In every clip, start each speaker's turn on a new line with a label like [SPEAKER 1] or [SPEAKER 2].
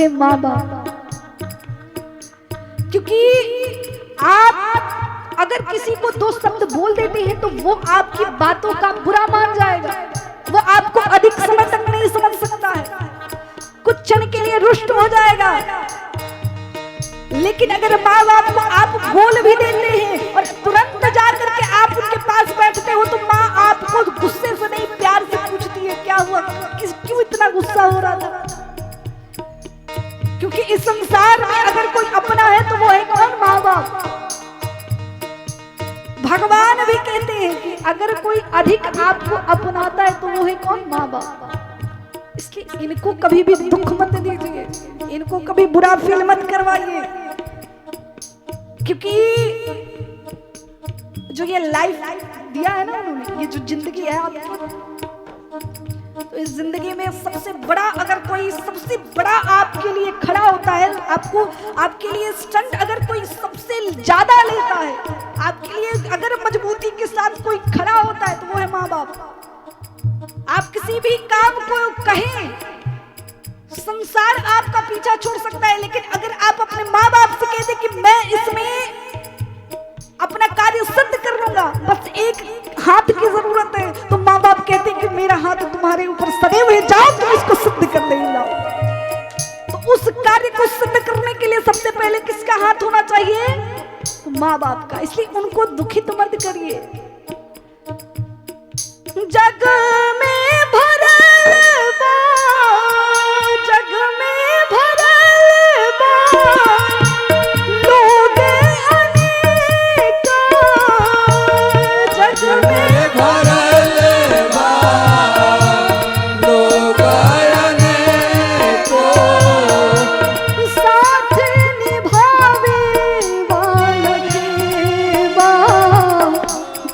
[SPEAKER 1] है माँ बाप। क्योंकि आप अगर किसी को दो शब्द बोल देते हैं तो वो आपकी बातों का बुरा मान जाएगा, वो आपको अधिक समय तक नहीं समझ सकता है, कुछ क्षण के लिए रुष्ट हो जाएगा। लेकिन अगर माँ बाप को आप बोल भी देते हैं और तुरंत जा करके आप उनके पास बैठते हो तो माँ आपको गुस्से से नहीं प्यार से पूछती है क्या हुआ, क्यों इतना गुस्सा हो रहा था। क्योंकि इस संसार में अगर कोई अपना है तो वो है कौन? माँ बाप। भगवान भी कहते हैं कि अगर कोई अधिक आपको अपनाता है तो वो है कौन? माँ बाप। इसलिए इनको कभी भी दुख मत दीजिए, इनको कभी बुरा फील मत करवाइए। क्योंकि जो ये लाइफ दिया है ना उन्होंने, ये जो जिंदगी है आपकी, तो इस जिंदगी में सबसे बड़ा अगर कोई सबसे बड़ा आपके लिए खड़ा होता है, आपको आपके लिए स्टंट अगर कोई सबसे ज्यादा लेता है, आपके लिए अगर मजबूती के साथ कोई खड़ा होता है तो वो है माँ बाप। आप किसी भी काम को कहें, संसार आपका पीछा छोड़ सकता है, लेकिन अगर आप अपने माँ बाप से कह दे कि मैं इसमें अपना कार्य सिद्ध कर लूंगा, बस एक हाथ की जरूरत है, तो माँ बाप कहते हैं कि मेरा हाथ तुम्हारे ऊपर सदैव है, जाओ तुम इसको सिद्ध कर ले जाओ। तो उस कार्य को सिद्ध करने के लिए सबसे पहले किसका हाथ होना चाहिए? तो माँ बाप का। इसलिए उनको दुखित मत करिए। जग में भरल बा, जग में भरल बा, लोग अनेक, जग में
[SPEAKER 2] भरल बा, लोग अनेक,
[SPEAKER 1] साथ निभावे वाला के बा,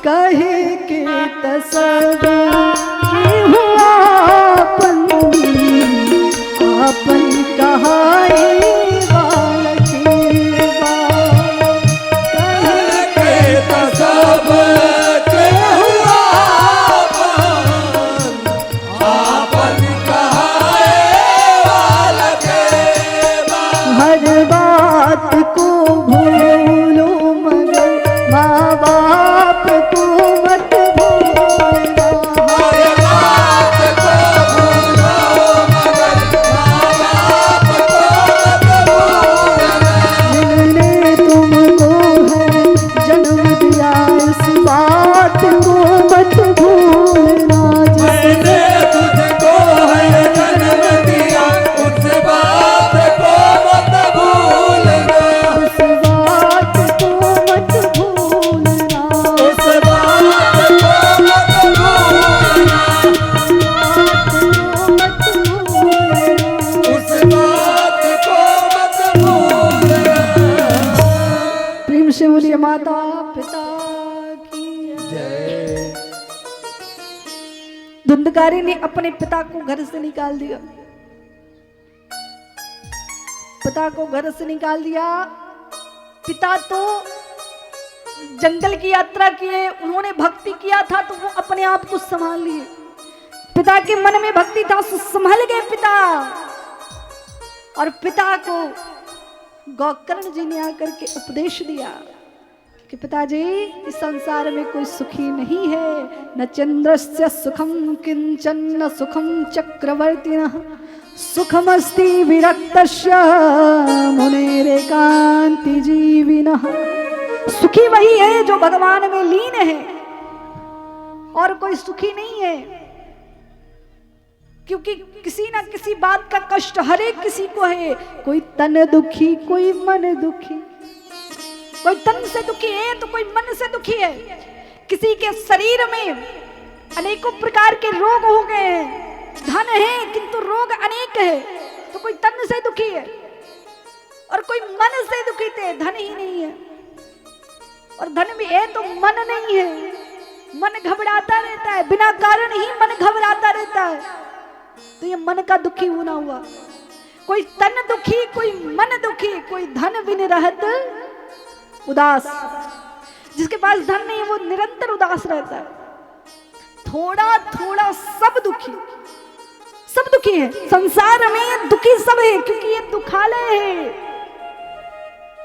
[SPEAKER 1] कहे के तसब के हुआ अपन कहाए वाला के बा, कहे
[SPEAKER 2] के तसब के हुआ आपन कहाए वाला के बा।
[SPEAKER 1] हर बात को भूलो मगर माँ बाप को मत भूलना।
[SPEAKER 2] हर बात को भूलो मगर माँ बाप को मत भूलना।
[SPEAKER 1] जिन्होंने तुमको है जन्म दिया इस बात को मत भूलना।
[SPEAKER 2] मैंने तुझको है जन्म दिया, उस बात को मत भूलना।
[SPEAKER 1] उस बात को मत भूलना।
[SPEAKER 2] उस बात को मत भूलना। उस बात को मत भूलना।
[SPEAKER 1] प्रेम से बोलिए माता पिता की
[SPEAKER 2] जय।
[SPEAKER 1] धुंधकारी ने अपने पिता को घर से निकाल दिया, पिता को घर से निकाल दिया। पिता तो जंगल की यात्रा किए, उन्होंने भक्ति किया था तो वो अपने आप को संभाल लिए। पिता के मन में भक्ति था, संभल गए पिता। और पिता को गोकर्ण जी ने आकर के उपदेश दिया कि पिताजी, इस संसार में कोई सुखी नहीं है, न चंद्रस्य सुखम किंचन न सुखम चक्रवर्तिनः, सुखमस्ति विरक्तस्य मुनेरेकांति जीविनः। सुखी वही है जो भगवान में लीन है, और कोई सुखी नहीं है। क्योंकि किसी ना किसी बात का कष्ट हर एक किसी को है। कोई तन दुखी, कोई मन दुखी, कोई तन से दुखी है तो कोई मन से दुखी है। किसी के शरीर में अनेकों प्रकार के रोग हो गए हैं, धन है किंतु रोग अनेक है, तो कोई तन से दुखी है, और कोई मन से दुखी थे, धन ही नहीं है। और धन भी है तो मन नहीं है, मन घबराता रहता है, बिना कारण ही मन घबराता रहता है, तो ये मन का दुखी होना हुआ। कोई तन दुखी, कोई मन दुखी, कोई धन बिन रहत उदास। जिसके पास धन नहीं वो निरंतर उदास रहता है। थोड़ा थोड़ा सब दुखी, सब दुखी है, संसार में दुखी सब है क्योंकि ये दुखालय है।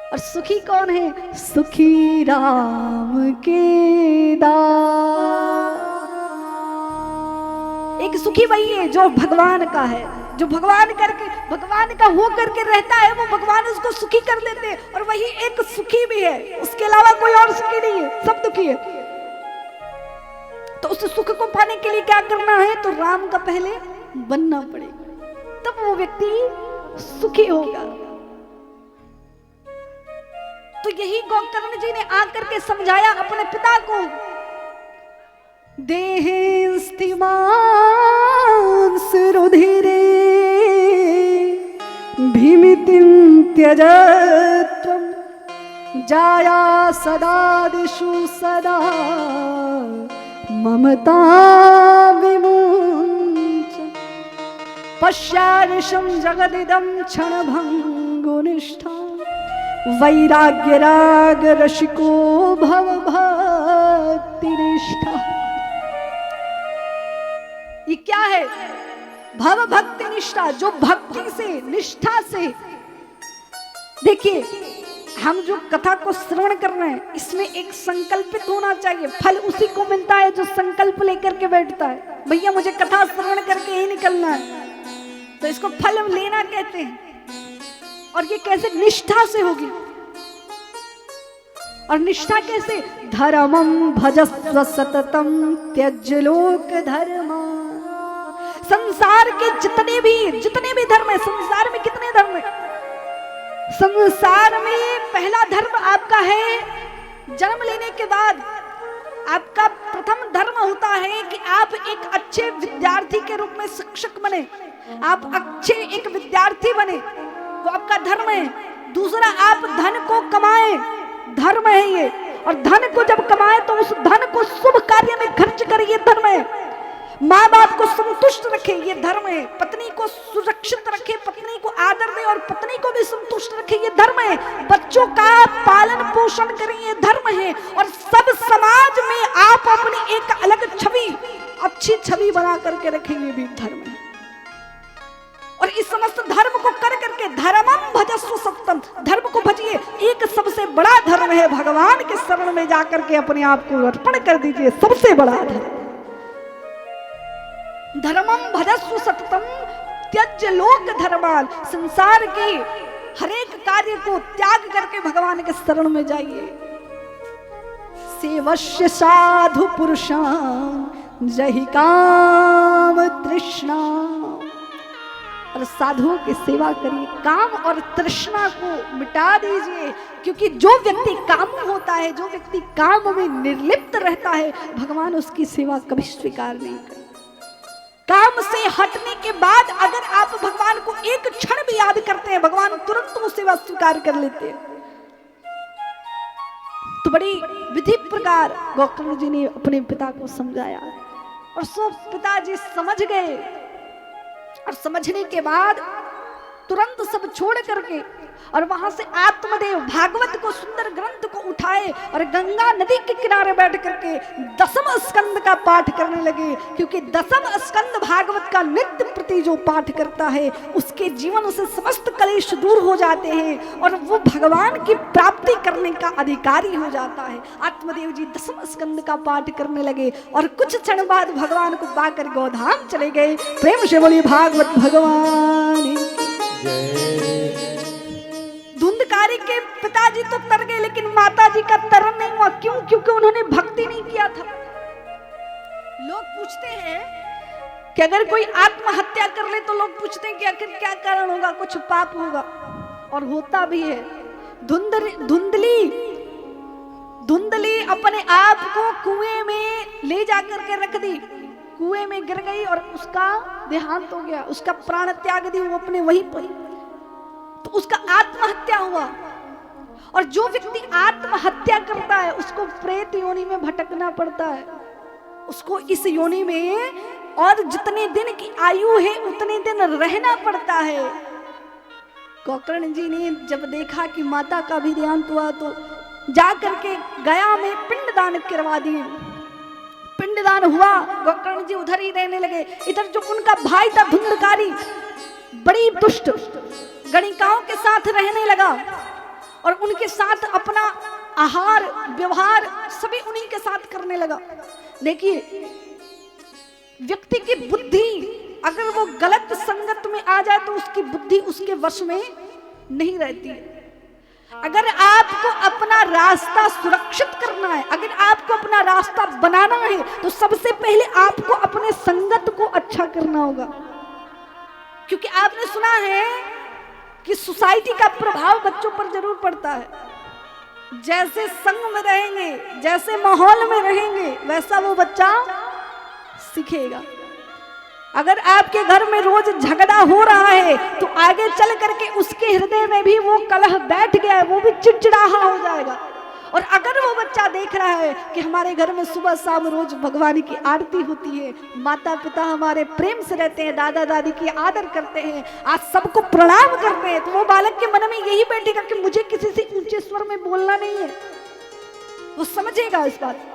[SPEAKER 1] और सुखी कौन है? सुखी राम के दास। एक सुखी वही है जो भगवान का है, जो भगवान का हो करके रहता है, वो भगवान उसको सुखी कर देते हैं। और वही एक सुखी भी है, उसके अलावा कोई और सुखी नहीं है, सब दुखी है। तो उस सुख को पाने के लिए क्या करना है? तो राम का पहले बनना पड़ेगा, तब वो व्यक्ति सुखी होगा। तो यही गोकर्ण जी ने आकर के समझाया अपने पिता को, देहे स्थिमान सुरुधिरे भीमितिं त्यजत्वं जाया सदा दिशु सदा ममता विमुञ्च पश्यार्षं जगदिदं क्षणभङ्गुनिष्ठा वैराग्य राग रसिको भव भक्तिनिष्ठा। ये क्या है? भव भक्ति निष्ठा, जो भक्ति से निष्ठा से। देखिए, हम जो कथा को श्रवण कर रहे हैं इसमें एक संकल्पित होना चाहिए। फल उसी को मिलता है जो संकल्प लेकर के बैठता है। भैया मुझे कथा श्रवण करके ही निकलना है, तो इसको फल लेना कहते हैं। और ये कैसे? निष्ठा से होगी। और निष्ठा कैसे? धर्मं भजस्व सततम त्यज लोक धर्म। संसार के जितने भी धर्म है, संसार में कितने धर्म है? संसार में पहला धर्म आपका है, जन्म लेने के बाद आपका प्रथम धर्म होता है कि आप एक अच्छे विद्यार्थी के रूप में शिक्षक बने, आप अच्छे एक विद्यार्थी बने, वो आपका धर्म है। दूसरा, आप धन को कमाएं, धर्म है ये। और धन को जब कमाए तो उस धन को शुभ कार्य में खर्च करे, ये धर्म है। माँ बाप को संतुष्ट रखे, ये धर्म है। पत्नी को सुरक्षित रखे, पत्नी को आदर दे और पत्नी को भी संतुष्ट रखे, ये धर्म है। बच्चों का पालन पोषण करें, ये धर्म है। और सब समाज में आप अपनी एक अलग छवि, अच्छी छवि बना करके रखें, ये भी धर्म है। और इस समस्त धर्म को कर करके धर्मं भजस्व सत्यम, धर्म को भजिए। एक सबसे बड़ा धर्म है, भगवान के शरण में जाकर के अपने आप को अर्पण कर दीजिए, सबसे बड़ा धर्म। धर्मं भजस्व सत्यम त्यज लोक धर्माल। संसार के हरेक कार्य को त्याग करके भगवान के शरण में जाइए। सेवस्य साधु पुरुषां जहि काम तृष्णा। और साधुओं की सेवा करिए, काम और तृष्णा को मिटा दीजिए। क्योंकि जो व्यक्ति काम होता है, जो व्यक्ति काम में निर्लिप्त रहता है, भगवान उसकी सेवा कभी स्वीकार नहीं करते। काम से हटने के बाद अगर आप भगवान को एक क्षण भी याद करते हैं, भगवान तुरंत वो सेवा स्वीकार कर लेते हैं। तो बड़ी विधि प्रकार गोकर्ण जी ने अपने पिता को समझाया और सो पिताजी समझ गए। और समझने के बाद तुरंत सब छोड़ करके और वहां से आत्मदेव भागवत को, सुंदर ग्रंथ को उठाए और गंगा नदी के किनारे बैठ करके 10वें स्कंद का पाठ करने लगे। क्योंकि 10वें स्कंद भागवत का नित्य प्रति जो पाठ करता है, उसके जीवन से समस्त कलेश दूर हो जाते हैं और वो भगवान की प्राप्ति करने का अधिकारी हो जाता है। आत्मदेव जी 10वें स्कंद का पाठ करने लगे और कुछ क्षण बाद भगवान को पाकर गोधाम चले गए। प्रेम से बोलिए भागवत भगवान
[SPEAKER 2] जय।
[SPEAKER 1] धुंधकारी के पिताजी तो तर गए, लेकिन माताजी का तरन नहीं हुआ। क्यों? क्योंकि उन्होंने भक्ति नहीं किया था। लोग पूछते हैं कि अगर कोई आत्महत्या कर ले तो लोग पूछते हैं कि आखिर क्या कारण होगा, कुछ पाप होगा, और होता भी है। धुंधली अपने आप को कुएं में ले जाकर के रख दी, कुएं में गिर गई और उसका देहांत हो गया, उसका प्राण त्याग दी वो अपने वहीं पर, तो उसका आत्महत्या हुआ। और जो व्यक्ति आत्महत्या करता है उसको प्रेत योनि में भटकना पड़ता है, उसको इस योनि में और जितने दिन की आयु है उतने दिन रहना पड़ता है। गोकर्ण जी ने जब देखा कि माता का भी देहांत हुआ तो जा करके गया में पिंडदान करवा दिए। पिंडदान हुआ, गोकर्ण जी उधर ही रहने लगे। इधर जो उनका भाई था धुंधकारी, बड़ी दुष्ट गणिकाओं के साथ रहने लगा और उनके साथ अपना आहार व्यवहार सभी उन्हीं के साथ करने लगा। देखिए, व्यक्ति की बुद्धि अगर वो गलत संगत में आ जाए तो उसकी बुद्धि उसके वश में नहीं रहती है। अगर आपको अपना रास्ता सुरक्षित करना है, अगर आपको अपना रास्ता बनाना है, तो सबसे पहले आपको अपने संगत को अच्छा करना होगा। क्योंकि आपने सुना है कि सोसाइटी का प्रभाव बच्चों पर जरूर पड़ता है। जैसे संग में रहेंगे, जैसे माहौल में रहेंगे, वैसा वो बच्चा सीखेगा। अगर आपके घर में रोज झगड़ा हो रहा है तो आगे चल करके उसके हृदय में भी वो कलह बैठ गया है, वो भी चिड़चिड़ाहा हो जाएगा। और अगर वो बच्चा देख रहा है कि हमारे घर में सुबह शाम रोज भगवान की आरती होती है, माता पिता हमारे प्रेम से रहते हैं, दादा दादी की आदर करते हैं, आज सबको प्रणाम करते हैं, तो वो बालक के मन में यही बैठेगा कि मुझे किसी से ऊंचे स्वर में बोलना नहीं है। वो समझेगा इस बात।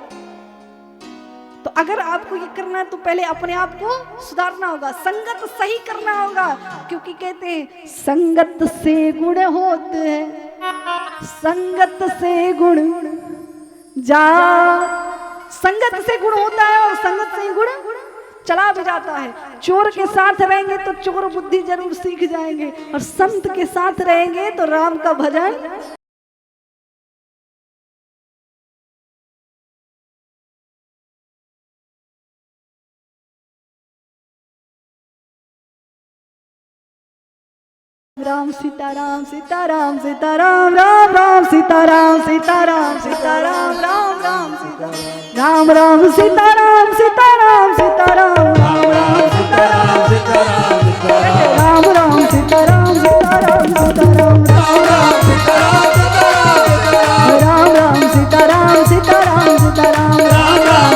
[SPEAKER 1] तो अगर आपको ये करना है तो पहले अपने आप को सुधारना होगा, संगत सही करना होगा। क्योंकि कहते हैं संगत से गुण होते हैं, संगत से गुण जा, संगत से गुण होता है और संगत से गुण चला भी जाता है। चोर के साथ रहेंगे तो चोर बुद्धि जरूर सीख जाएंगे, और संत के साथ रहेंगे तो राम का भजन। राम सीताराम सीताराम सीताराम राम राम सीताराम सीताराम सीताराम राम राम सीताराम राम राम सीताराम सीताराम सीताराम राम राम सीताराम सीताराम राम राम सीताराम सीताराम सीताराम राम राम सीताराम सीताराम सीताराम राम राम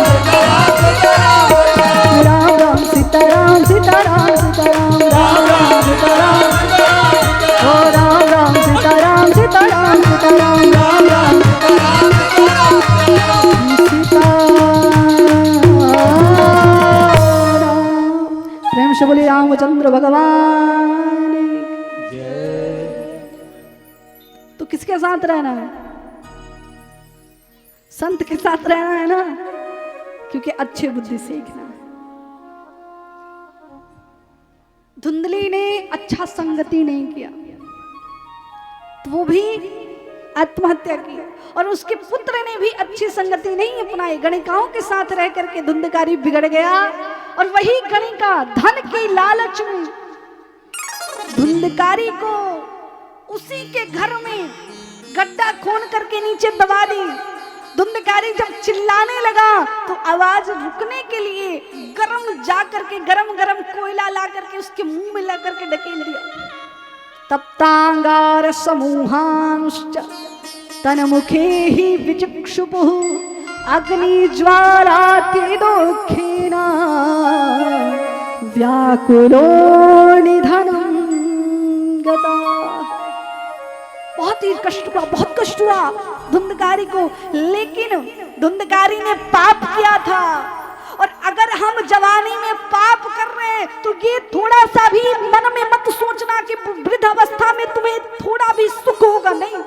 [SPEAKER 1] सीताराम सीताराम सीताराम राम राम सीताराम ओ राम राम सीताराम सीताराम सीताराम राम राम प्रेम से बोले रामचंद्र भगवान। तो किसके साथ रहना है? संत के साथ रहना है ना, क्योंकि अच्छी बुद्धि सीखना है। धुंधली ने अच्छा संगति नहीं किया तो वो भी आत्महत्या की, और उसके पुत्र ने भी अच्छी संगति नहीं अपनाई। गणिकाओं के साथ रह करके धुंधकारी बिगड़ गया, और वही गणिका धन के लालच में धुंधकारी को उसी के घर में गड्ढा खोद करके नीचे दबा दी। धुंधकारी जब चिल्लाने लगा तो आवाज रुकने के लिए गरम जा करके गरम गरम कोयला ला करके उसके मुंह में ला करके ढकेल दिया। तप्तांगार समूहांश्च तन्मुखे हि विचक्षुपुः अग्नि ज्वालाति दुःखेन व्याकुलो निधनं गता। बहुत ही कष्ट हुआ, बहुत कष्ट हुआ धुंधकारी को। लेकिन धुंधकारी ने पाप किया था, और अगर हम जवानी में पाप कर रहे हैं तो ये थोड़ा सा भी मन में मत सोचना कि वृद्धावस्था में तुम्हें थोड़ा भी सुख होगा। नहीं,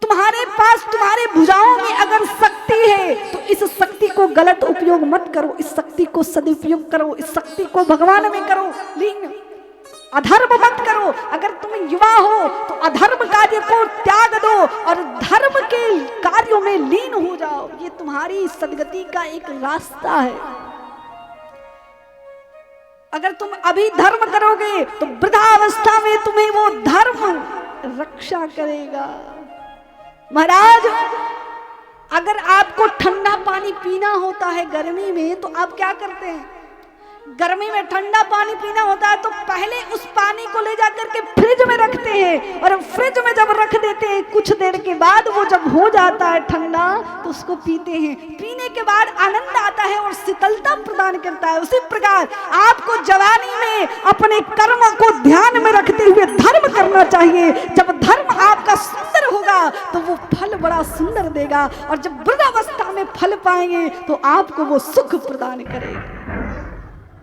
[SPEAKER 1] तुम्हारे पास तुम्हारे भुजाओं में अगर शक्ति है तो इस शक्ति को गलत उपयोग मत करो, इस शक्ति को सदुपयोग करो, इस शक्ति को भगवान में करो, लेकिन अधर्म मत करो। अगर तुम युवा हो तो अधर्म कार्य को त्याग दो और धर्म के कार्यों में लीन हो जाओ। ये तुम्हारी सदगति का एक रास्ता है। अगर तुम अभी धर्म करोगे तो वृद्धावस्था में तुम्हें वो धर्म रक्षा करेगा। महाराज, अगर आपको ठंडा पानी पीना होता है गर्मी में तो आप क्या करते हैं? गर्मी में ठंडा पानी पीना होता है तो पहले उस पानी को ले जाकर के फ्रिज में रखते हैं, और फ्रिज में जब रख देते हैं कुछ देर के बाद वो जब हो जाता है ठंडा तो उसको पीते हैं। पीने के बाद आनंद आता है और शीतलता प्रदान करता है। उसी प्रकार आपको जवानी में अपने कर्म को ध्यान में रखते हुए धर्म करना चाहिए। जब धर्म आपका सुंदर होगा तो वो फल बड़ा सुंदर देगा, और जब वृद्धावस्था में फल पाएंगे तो आपको वो सुख प्रदान करेगा।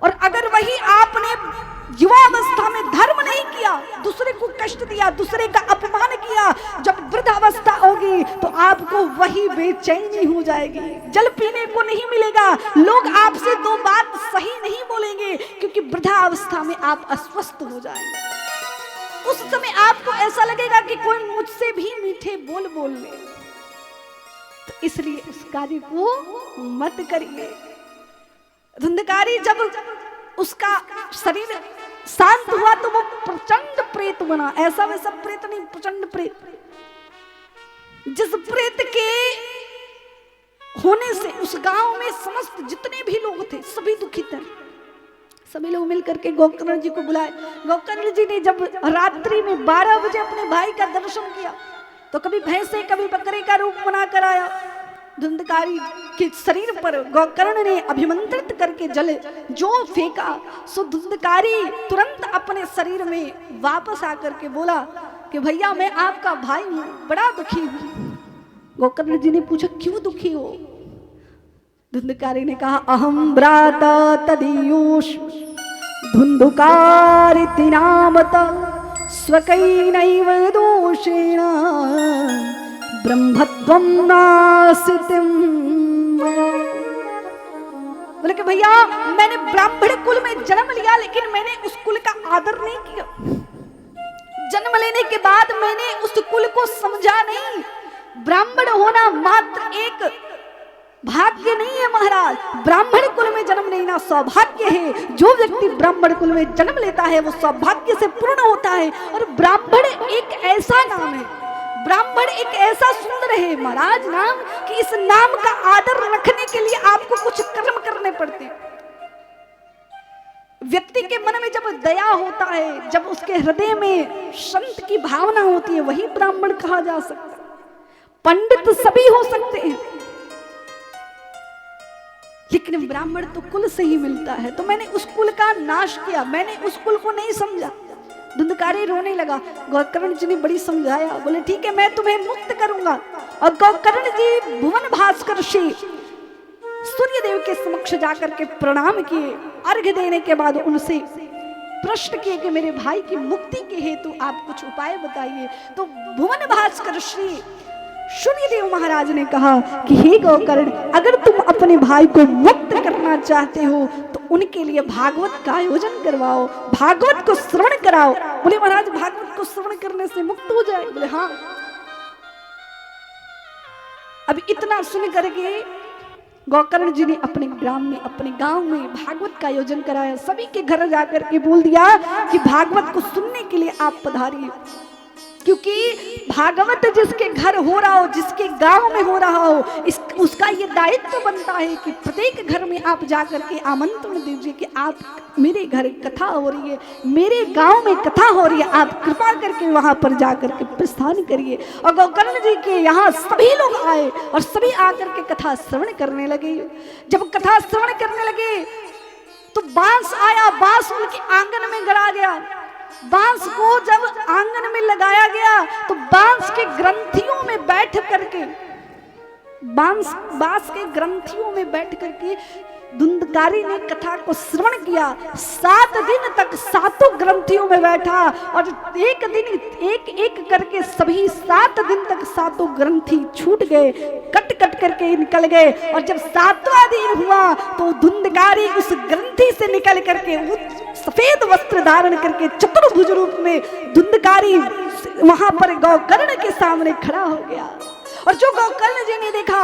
[SPEAKER 1] और अगर वही आपने युवावस्था में धर्म नहीं किया, दूसरे को कष्ट दिया, दूसरे का अपमान किया, जब वृद्धावस्था होगी तो आपको वही बेचैनी हो जाएगी, जल पीने को नहीं मिलेगा, लोग आपसे दो बात सही नहीं बोलेंगे, क्योंकि वृद्धावस्था में आप अस्वस्थ हो जाएंगे। उस समय आपको ऐसा लगेगा कि कोई मुझसे भी मीठे बोल बोल ले। तो इसलिए उस कार्य को मत करिए। धुंधकारी जब उसका शरीर शांत हुआ तो वो प्रचंड प्रेत बना। ऐसा वैसा प्रेत नहीं, प्रचंड प्रेत। जिस प्रेत के होने से उस गांव में समस्त जितने भी लोग थे सभी दुखित थे। सभी लोग मिलकर के गोकर्ण जी को बुलाए। गोकर्ण जी ने जब रात्रि में 12 बजे अपने भाई का दर्शन किया तो कभी भैंसे कभी बकरे का रूप बनाकर आया। धुंधकारी के शरीर पर गोकर्ण ने अभिमंत्रित करके जल जो फेंका, सो धुंधकारी तुरंत अपने शरीर में वापस आकर के बोला कि भैया मैं आपका भाई हूं, बड़ा दुखी हूं। गोकर्ण जी ने पूछा क्यों दुखी हो? धुंधकारी ने कहा अहम भ्राता तदीयोष धुंधुकारिति नामत स्वकैनैव दोषेण ब्रह्मत्वं नास्तिं। बोले कि भैया मैंने ब्राह्मण कुल में जन्म लिया, लेकिन मैंने उस कुल का आदर नहीं किया। जन्म लेने के बाद मैंने उस कुल को समझा नहीं। ब्राह्मण होना मात्र एक भाग्य नहीं है महाराज, ब्राह्मण कुल में जन्म लेना सौभाग्य है। जो व्यक्ति ब्राह्मण कुल में जन्म लेता है वो सौभाग्य से पूर्ण होता है। और ब्राह्मण एक ऐसा नाम है, ब्राह्मण एक ऐसा सुंदर है महाराज नाम, कि इस नाम का आदर रखने के लिए आपको कुछ कर्म करने पड़ते हैं। व्यक्ति के मन में जब दया होता है, जब उसके हृदय में संत की भावना होती है, वही ब्राह्मण कहा जा सकता है। पंडित सभी हो सकते हैं, लेकिन ब्राह्मण तो कुल से ही मिलता है। तो मैंने उस कुल का नाश किया, मैंने उस कुल को नहीं समझा। धुंधकारी रोने लगा। गोकर्ण जी ने बड़ी समझाया, बोले ठीक है मैं तुम्हें मुक्त करूंगा। और गोकर्ण जी भुवन भास्कर श्री सूर्य देव के समक्ष जाकर के प्रणाम किए। अर्घ्य देने के बाद उनसे प्रश्न किए कि मेरे भाई की मुक्ति के हेतु आप कुछ उपाय बताइए। तो भुवन भास्कर श्री सूर्य देव महाराज ने कहा कि हे गोकर्ण, अगर तुम अपने भाई को मुक्त करना चाहते हो तो उनके लिए भागवत का आयोजन करवाओ, भागवत को श्रवण कराओ। बोले महाराज भागवत को श्रवण करने से मुक्त हो जाए? बोले हाँ। अब इतना सुन करके गोकर्ण जी ने अपने ग्राम में, अपने गांव में भागवत का आयोजन कराया। सभी के घर जाकर के बोल दिया कि भागवत को सुनने के लिए आप पधारिए, क्योंकि भागवत जिसके घर हो रहा हो, जिसके गांव में हो रहा हो, उसका ये दायित्व बनता है कि प्रत्येक घर में आप जाकर के आमंत्रण दीजिए कि आप मेरे घर कथा हो रही है, मेरे गांव में कथा हो रही है, आप कृपा करके वहां पर जाकर के प्रस्थान करिए। और गोकर्ण जी के यहाँ सभी लोग आए और सभी आकर के कथा श्रवण करने लगे। जब कथा श्रवण करने लगे तो बांस आया, बांस उनके आंगन में गड़ा गया। बांस को जब आंगन में लगाया गया तो बांस के ग्रंथियों में बैठ करके, बांस के ग्रंथियों में बैठ करके धुंधकारी ने कथा को श्रवण किया। 7 दिन तक सातों ग्रंथियों में बैठा और एक दिन एक एक करके सभी 7 दिन तक सातों ग्रंथि छूट गए, कट कट करके निकल गए। और जब 7वां दिन हुआ तो धुंधकारी उस ग्रंथि से निकल करके सफेद वस्त्र धारण करके चतुर्भुज रूप में धुंधकारी वहां पर गोकर्ण के सामने खड़ा हो गया। और जो गोकर्ण जी ने देखा,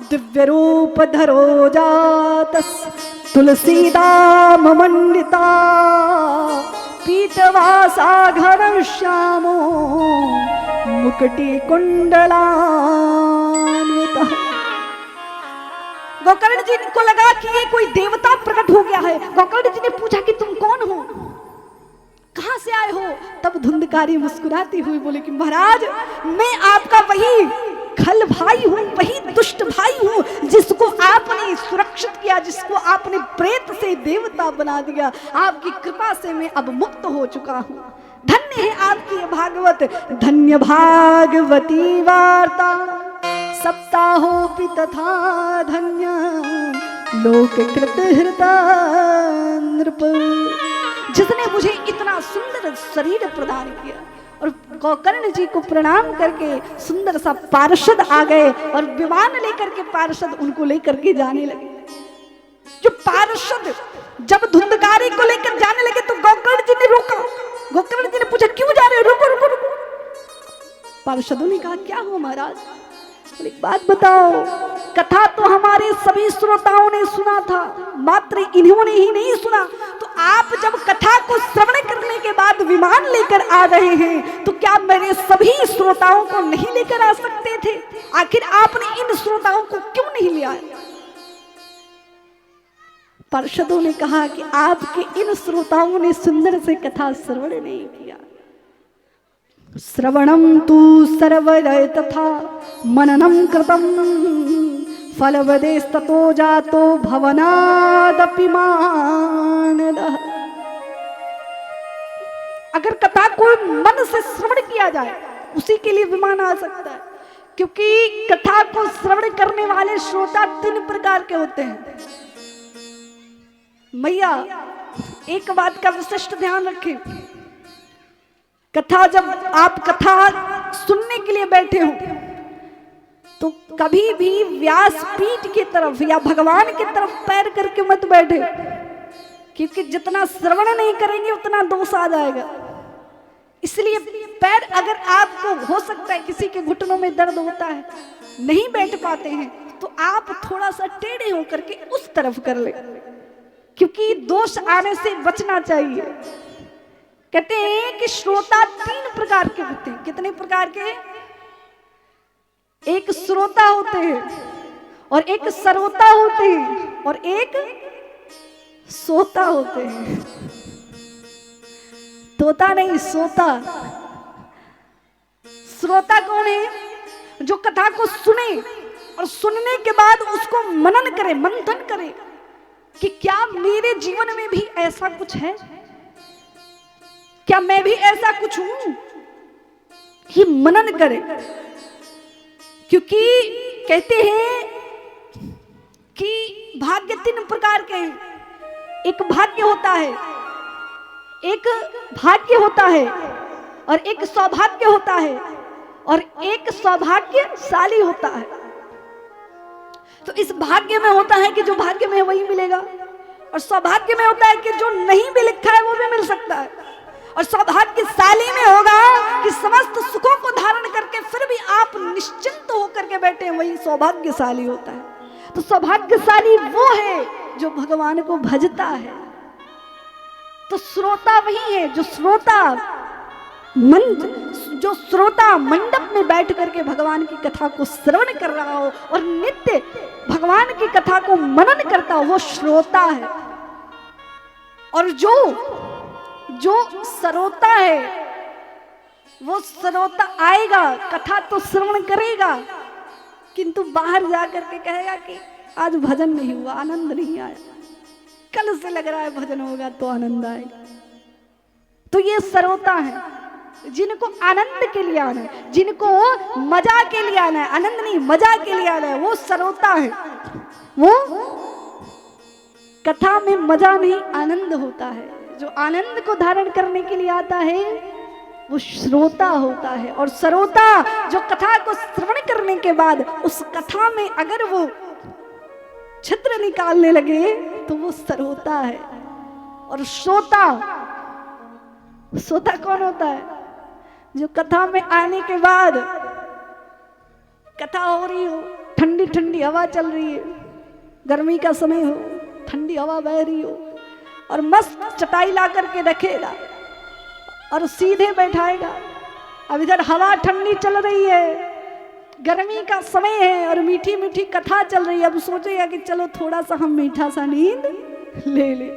[SPEAKER 1] दिव्य रूप धरो जातस तुलसीदाम मंडिता पीतवासा घन श्यामो मुकुटि कुंडलान्विता। गोकर्ण जी को लगा कि ये कोई देवता प्रकट हो गया है। गोकर्ण जी ने पूछा कि तुम कौन हो, कहां से आए हो? तब धुंधकारी मुस्कुराती हुई बोले कि महाराज मैं आपका वही खल भाई हूं, वही दुष्ट भाई हूं जिसको आपने सुरक्षित किया, जिसको आपने प्रेत से देवता बना दिया। आपकी कृपा से मैं अब मुक्त हो चुका हूं। धन्य है आपकी ये भागवत, धन्य भागवती वार्ता सप्ताहोऽपि तथा धन्य लोककृत हृदय नृप। जिसने मुझे इतना सुंदर शरीर प्रदान किया, और गोकर्ण जी को प्रणाम करके सुंदर सा पार्षद आ गए और विमान लेकर के पार्षद उनको लेकर के जाने लगे। जो पार्षद जब धुंधकारी को लेकर जाने लगे तो गोकर्ण जी ने रोका। गोकर्ण जी ने पूछा क्यों जा रहे हो, रुको रुको रुको। पार्षदों ने कहा क्या हुआ महाराज, एक बात बताओ, कथा तो हमारे सभी श्रोताओं ने सुना था, मात्र इन्होंने ही नहीं सुना, तो आप जब कथा को श्रवण करने के बाद विमान लेकर आ रहे हैं तो क्या मेरे सभी श्रोताओं को नहीं लेकर आ सकते थे? आखिर आपने इन श्रोताओं को क्यों नहीं ले आए? पार्षदों ने कहा कि आपके इन श्रोताओं ने सुंदर से कथा श्रवण नहीं किया। श्रवणम तु सर्वरय तथा मननम कृतम फलवदेस्ततो जातो भवनादपि मानदः। अगर कथा को मन से श्रवण किया जाए उसी के लिए विमान आ सकता है, क्योंकि कथा को श्रवण करने वाले श्रोता 3 प्रकार के होते हैं। मैया एक बात का विशिष्ट ध्यान रखें, कथा जब आप कथा सुनने के लिए बैठे हो तो कभी भी व्यासपीठ की तरफ या भगवान की तरफ पैर करके मत बैठे, क्योंकि जितना श्रवण नहीं करेंगे उतना दोष आ जाएगा। इसलिए पैर, अगर आपको हो सकता है किसी के घुटनों में दर्द होता है, नहीं बैठ पाते हैं, तो आप थोड़ा सा टेढ़े होकर के उस तरफ कर ले, क्योंकि दोष आने से बचना चाहिए। कहते हैं कि श्रोता 3 प्रकार के होते हैं। कितने प्रकार के? एक श्रोता होते हैं, और एक सरोता होते हैं, और एक सोता होते हैं। तोता नहीं, सोता। श्रोता कौन है? जो कथा को सुने और सुनने के बाद उसको मनन करे, मंथन करे कि क्या मेरे जीवन में भी ऐसा कुछ है, क्या मैं भी ऐसा कुछ हूं, ये मनन करे। क्योंकि कहते हैं कि भाग्य 3 प्रकार के हैं। एक भाग्य होता है, एक भाग्य होता है, और एक सौभाग्य होता है, और एक सौभाग्यशाली होता है। तो इस भाग्य में होता है कि जो भाग्य में है वही मिलेगा, और सौभाग्य में होता है कि जो नहीं भी लिखा है वो भी मिल सकता है, और सौभाग्यशाली में होगा कि समस्त सुखों को धारण करके फिर भी आप निश्चिंत होकर के बैठे हैं, वही सौभाग्यशाली होता है। तो सौभाग्यशाली वो है जो भगवान को भजता है। तो श्रोता वही है जो श्रोता मंडप में बैठ करके भगवान की कथा को श्रवण कर रहा हो और नित्य भगवान की कथा को मनन करता हो, वो श्रोता है। और जो सरोता है, वो सरोता आएगा, कथा तो श्रवण करेगा, किंतु बाहर जाकर के कहेगा कि आज भजन नहीं हुआ, आनंद नहीं आया, कल से लग रहा है भजन होगा तो आनंद आएगा। तो ये सरोता है, जिनको आनंद के लिए आना है, जिनको मजा के लिए आना है, आनंद नहीं मजा के लिए आना है, वो सरोता है। वो कथा में मजा नहीं आनंद होता है। जो आनंद को धारण करने के लिए आता है वो श्रोता होता है। और सरोता जो कथा को श्रवण करने के बाद उस कथा में अगर वो छिद्र निकालने लगे तो वो सरोता है। और श्रोता कौन होता है? जो कथा में आने के बाद कथा हो रही हो, ठंडी ठंडी हवा चल रही है, गर्मी का समय हो, ठंडी हवा बह रही हो, और मस्त चटाई ला करके रखेगा और सीधे बैठाएगा। अब इधर हवा ठंडी चल रही है, गर्मी का समय है और मीठी मीठी कथा चल रही है। अब सोचेगा कि चलो थोड़ा सा हम मीठा सा नींद ले ले,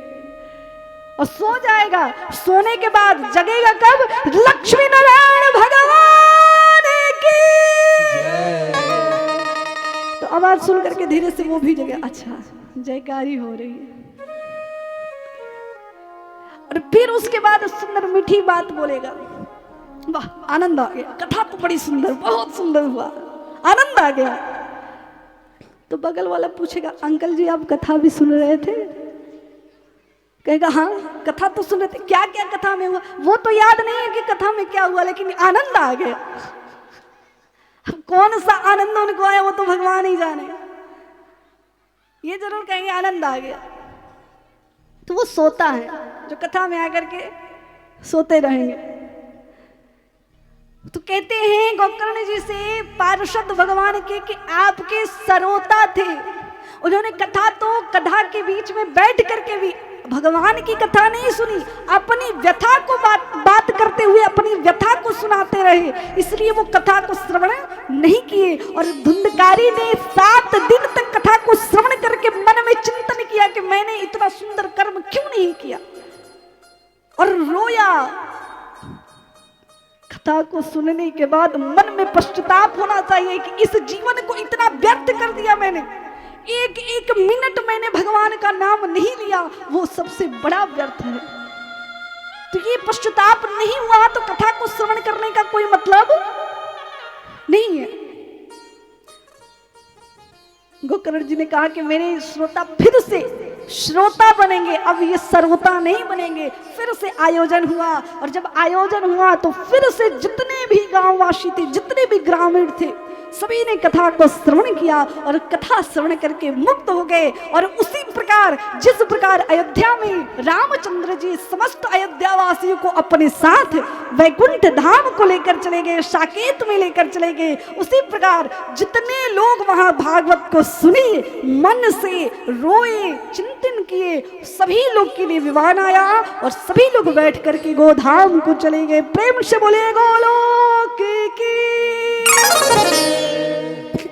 [SPEAKER 1] और सो जाएगा। सोने के बाद जगेगा कब? लक्ष्मी नारायण भगवान की। तो आवाज सुन करके धीरे से वो भी जगे, अच्छा जयकारी हो रही है। और फिर उसके बाद सुंदर मीठी बात बोलेगा, वाह आनंद आ गया, कथा तो बड़ी सुंदर, बहुत सुंदर हुआ, आनंद आ गया। तो बगल वाला पूछेगा अंकल जी आप कथा भी सुन रहे थे? कहेगा हाँ कथा तो सुन रहे थे, क्या क्या कथा में हुआ वो तो याद नहीं है कि कथा में क्या हुआ, लेकिन आनंद आ गया। कौन सा आनंद उनको आया वो तो भगवान ही जाने, ये जरूर कहेंगे आनंद आ गया। तो वो सोता है जो कथा में आकर के सोते रहेंगे। तो कहते हैं गोकर्ण जी से पार्षद भगवान के कि आपके सरोता थे, उन्होंने कथा तो कथा के बीच में बैठ करके भी भगवान की कथा नहीं सुनी, अपनी व्यथा को बात करते हुए अपनी व्यथा को सुनाते रहे, इसलिए वो कथा को श्रवण नहीं किए। और धुंधकारी ने 7 दिन तक कथा को श्रवण करके मन में चिंतन किया कि मैंने इतना सुंदर कर्म क्यों नहीं किया, और रोया। कथा को सुनने के बाद मन में पश्चाताप होना चाहिए कि इस जीवन को इतना व्यर्थ कर दिया मैंने, एक एक मिनट मैंने भगवान का नाम नहीं लिया, वो सबसे बड़ा व्यर्थ है। तो ये पश्चाताप नहीं हुआ तो कथा को श्रवण करने का कोई मतलब नहीं है। गोकर्ण जी ने कहा कि मेरे श्रोता फिर से श्रोता बनेंगे, अब ये सर्वता नहीं बनेंगे। फिर से आयोजन हुआ, और जब आयोजन हुआ तो फिर से जितने भी गांववासी थे, जितने भी ग्रामीण थे, सभी ने कथा को श्रवण किया और कथा श्रवण करके मुक्त हो गए। और उसी प्रकार जिस प्रकार अयोध्या में रामचंद्र जी समस्त अयोध्या वासियों को अपने साथ वैकुंठ धाम को लेकर चले गए, साकेत में लेकर चले गए, उसी प्रकार जितने लोग वहां भागवत को सुने, मन से रोए, चिंतन किए, सभी लोग के लिए विमान आया और सभी लोग बैठ करके गोधाम को चले गए। प्रेम से बोले गोलोक की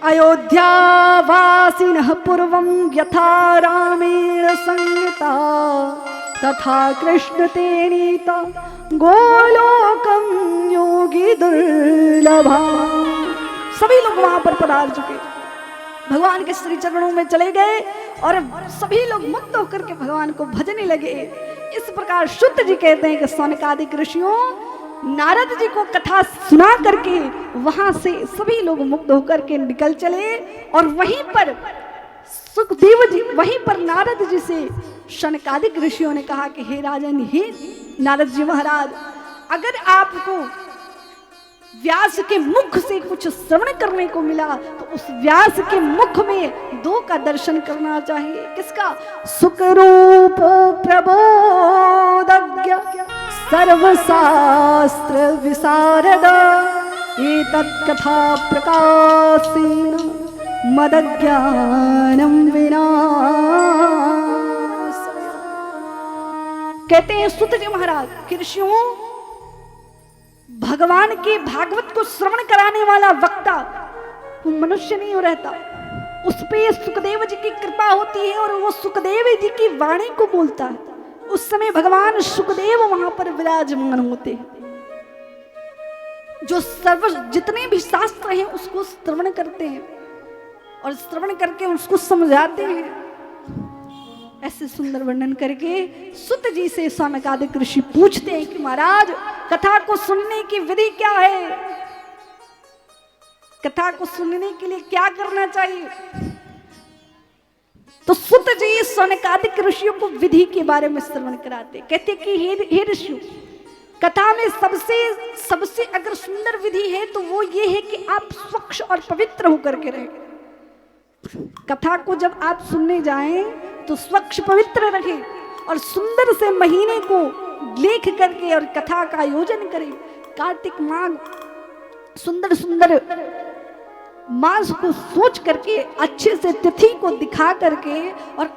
[SPEAKER 1] अयोध्यावासिनः पूर्वं यथा रामेण संगता तथा कृष्ण तेनीता गोलोकं योगी दुर्लभा। सभी लोग वहां पर पधार चुके, भगवान के श्री चरणों में चले गए और सभी लोग मुक्त होकर के भगवान को भजने लगे। इस प्रकार शुद्ध जी कहते हैं कि सौनकादिक ऋषियों नारद जी को कथा सुना करके वहां से सभी लोग मुक्त होकर के निकल चले। और वहीं पर सुखदेव जी, वहीं पर नारद जी से शनकादिक ऋषियों ने कहा कि हे राजन, हे नारद जी महाराज, अगर आपको व्यास के मुख से कुछ श्रवण करने को मिला तो उस व्यास के मुख में 2 का दर्शन करना चाहिए। किसका? सुखरूप प्रबोधज्ञ सर्वशास्त्र विशारद एतत् कथा प्रकाशेन मदज्ञानम विनाश। कहते हैं सुत जी महाराज कि ऋषियों, भगवान के भागवत को श्रवण कराने वाला वक्ता वो मनुष्य नहीं हो रहता, उस पे सुखदेव जी की कृपा होती है और वो सुखदेव जी की वाणी को बोलता है। उस समय भगवान सुखदेव वहां पर विराजमान होते हैं, जो जितने भी शास्त्र हैं उसको श्रवण करते हैं और श्रवण करके उसको समझाते हैं। ऐसे सुंदर वर्णन करके सुत जी से सौनकादिक ऋषि पूछते हैं कि महाराज, कथा को सुनने की विधि क्या है, कथा को सुनने के लिए क्या करना चाहिए? तो सुत जी सौनकादिक ऋषियों को विधि के बारे में श्रवण कराते, कहते कि हे ऋषियों, कथा में सबसे अगर सुंदर विधि है तो वो ये है कि आप स्वच्छ और पवित्र होकर के रहें। कथा को जब आप सुनने जाएं तो स्वच्छ पवित्र रखें और सुंदर से महीने को लेख करके और कथा का आयोजन करें। कार्तिक माह सुंदर सुंदर मास को सोच करके अच्छे से तिथि को दिखा करके और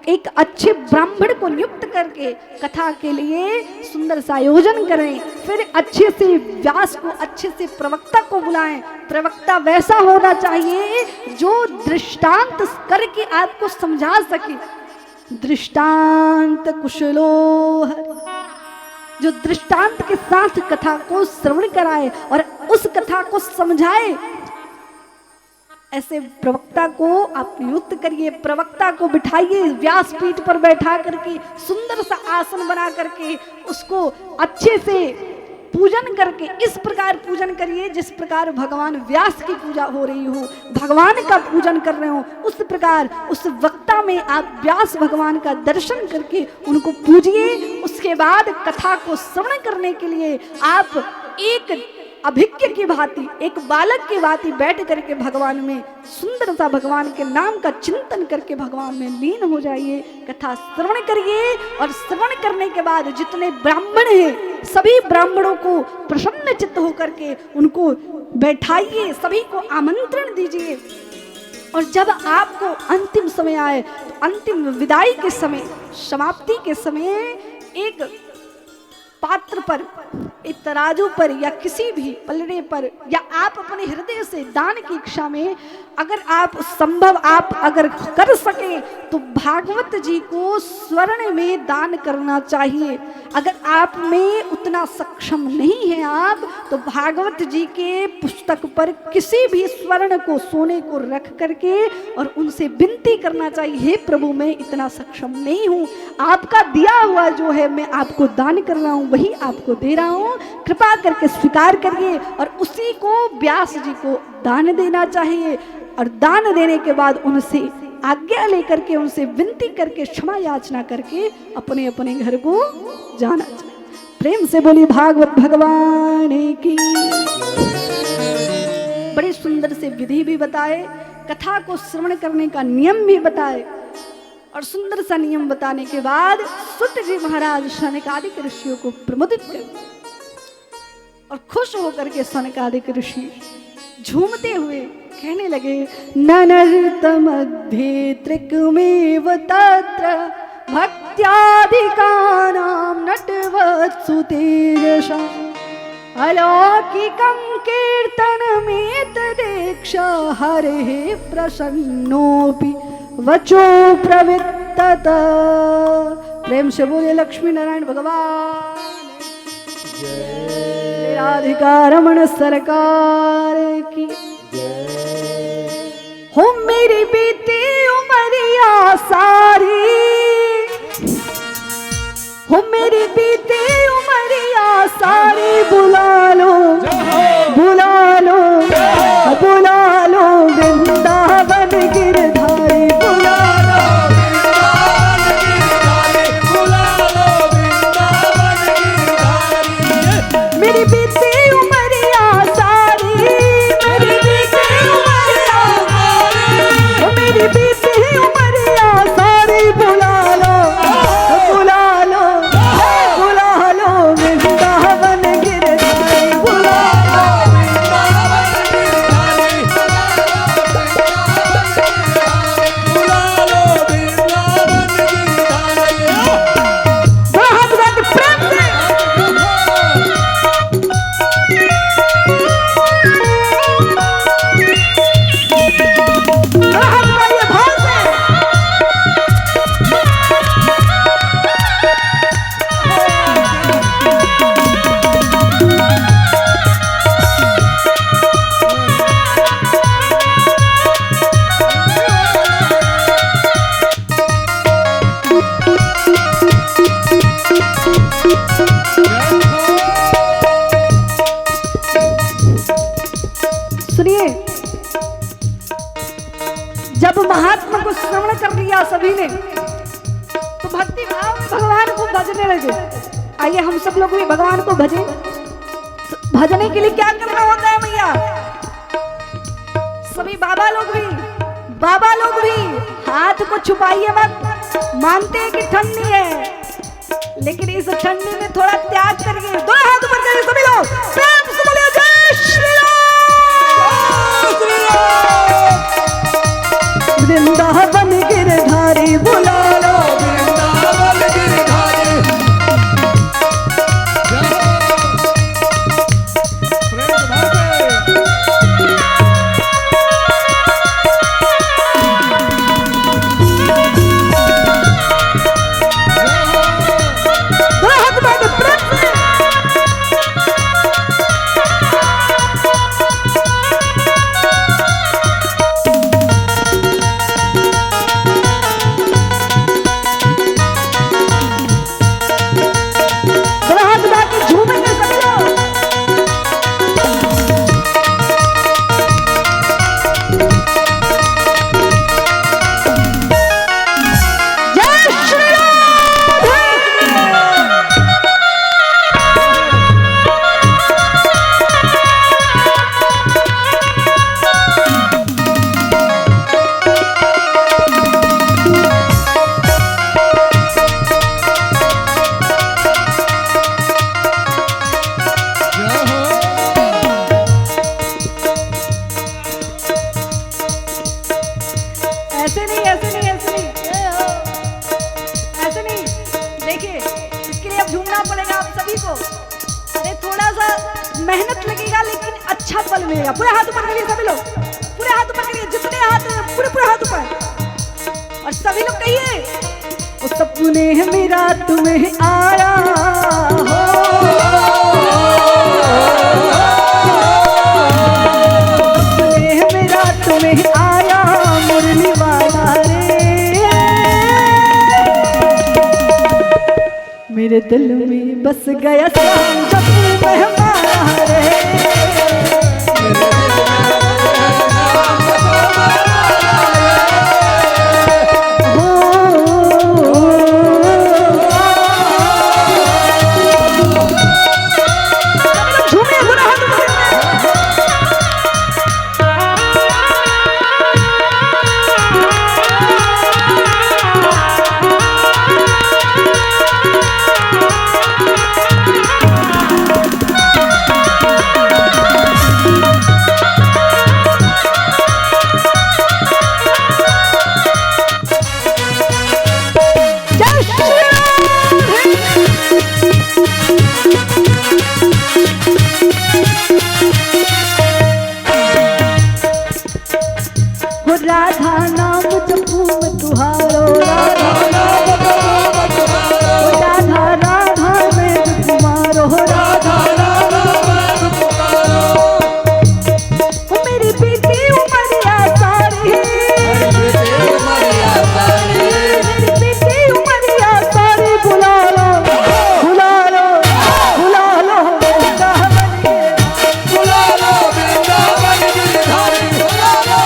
[SPEAKER 1] एक अच्छे ब्राह्मण को नियुक्त करके कथा के लिए सुंदर सा आयोजन करें। फिर अच्छे से व्यास को, अच्छे से प्रवक्ता को बुलाएं। प्रवक्ता वैसा होना चाहिए जो दृष्टांत करके आपको समझा सके। दृष्टांत कुशलो है, जो दृष्टांत के साथ कथा को श्रवण कराए और उस कथा को समझाए। ऐसे प्रवक्ता को आप नियुक्त करिए, प्रवक्ता को बिठाइए व्यासपीठ पर बैठा करके, सुंदर सा आसन बना करके उसको अच्छे से पूजन करके इस प्रकार पूजन करिए जिस प्रकार भगवान व्यास की पूजा हो रही हो, भगवान का पूजन कर रहे हो, उस प्रकार उस वक्ता में आप व्यास भगवान का दर्शन करके उनको पूजिए। उसके बाद कथा को श्रवण करने के लिए आप एक अभिज्ञ की भांति, एक बालक की भांति बैठ करके भगवान में सुंदर सा भगवान के नाम का चिंतन करके भगवान में लीन हो जाइए, कथा श्रवण करिए। और श्रवण करने के बाद जितने ब्राह्मण हैं सभी ब्राह्मणों को प्रसन्न चित्त होकर के उनको बैठाइए, सभी को आमंत्रण दीजिए। और जब आपको अंतिम समय आए तो अंतिम विदाई के समय, समाप्ति के समय एक पात्र पर, एक तराजू पर या किसी भी पलड़े पर या आप अपने हृदय से दान की इच्छा में अगर आप संभव आप अगर कर सके तो भागवत जी को स्वर्ण में दान करना चाहिए। अगर आप में उतना सक्षम नहीं है आप तो भागवत जी के पुस्तक पर किसी भी स्वर्ण को, सोने को रख करके और उनसे विनती करना चाहिए, हे प्रभु मैं इतना सक्षम नहीं हूँ, आपका दिया हुआ जो है मैं आपको दान कर रहा हूँ वही आपको दे रहा हूँ, कृपा करके स्वीकार करिए। और उसी को व्यास जी को दान देना चाहिए। और दान देने के बाद उनसे आज्ञा लेकर के, उनसे विनती करके, क्षमा याचना करके अपने अपने घर को जाना चाहिए। प्रेम से बोली भागवत भगवान की। बड़े सुंदर से विधि भी बताए, कथा को श्रवण करने का नियम भी बताए। और सुंदर सा नियम बताने के बाद सुत जी महाराज सनकादिक ऋषियों को प्रमोदित कर और खुश होकर के सनकादिक ऋषि झूमते हुए कहने लगे, ननर्त मध्ये त्रिकमेव तत्र भक्त्याधिकानां नटवत्सुतेजसा अलौकिकं कीर्तनमेतदेक्ष हरेः प्रसन्नोऽपि वचो प्रवित्तत। प्रेम से बोले लक्ष्मी नारायण भगवान राधिका रमण सरकार की। हो मेरी बीती उमरिया सारी, हो मेरी बीती उमरिया सारी, बुला लो बुला लो बुला लो वृंदावन गिरधारी, बुला लो मेरी बीती उमरिया सारी, मेरी बीती उमरिया सारी, मेरी बीती उमरिया सारी, बुला लो बुला लो बुला लो वृंदावन गिरधारी, बुला लो सुनिए। जब महात्मा को श्रवण कर लिया सभी ने तो भक्ति भाव में भगवान को भजने लगे। आइए हम सब लोग भी भगवान को भजें। तो भजने के लिए क्या करना होता है भैया? सभी बाबा लोग भी हाथ को छुपाइए मत। मानते हैं कि ठंडी है लेकिन इस ठंडी में थोड़ा त्याग करके दो हाथ ऊपर करिए सभी लोग, प्रेम से बोलिए जय श्री राम। वृंदावन गिरधारी, बुला लो वृंदावन गिरधारी, मेहनत लगेगा लेकिन अच्छा फल मिलेगा। पूरे हाथ ऊपर करिए सभी लोग, पूरे हाथ ऊपर करिए, जितने हाथ पूरे पूरे हाथ ऊपर, और सभी लोग कहिए वो सपने है मेरा तुम्हें आया हो, सपने है मेरा तुम्हें आया मुरली वाला रे, मेरे दिल में बस गया शाम जब तू मेहमान रे, राधा नाम जपू मैं तुहारो, राधा नाम जपू मैं तुहारो, राधा राधा मैं तुम्हारो, राधा राधा मैं तुम्हारो, वो मेरी बीती उमरिया सारी, मेरी बीती उमरिया सारी बुला लो बुला लो बुला लो वृंदावन के, बुला लो वृंदावन गिरधारी, बुला लो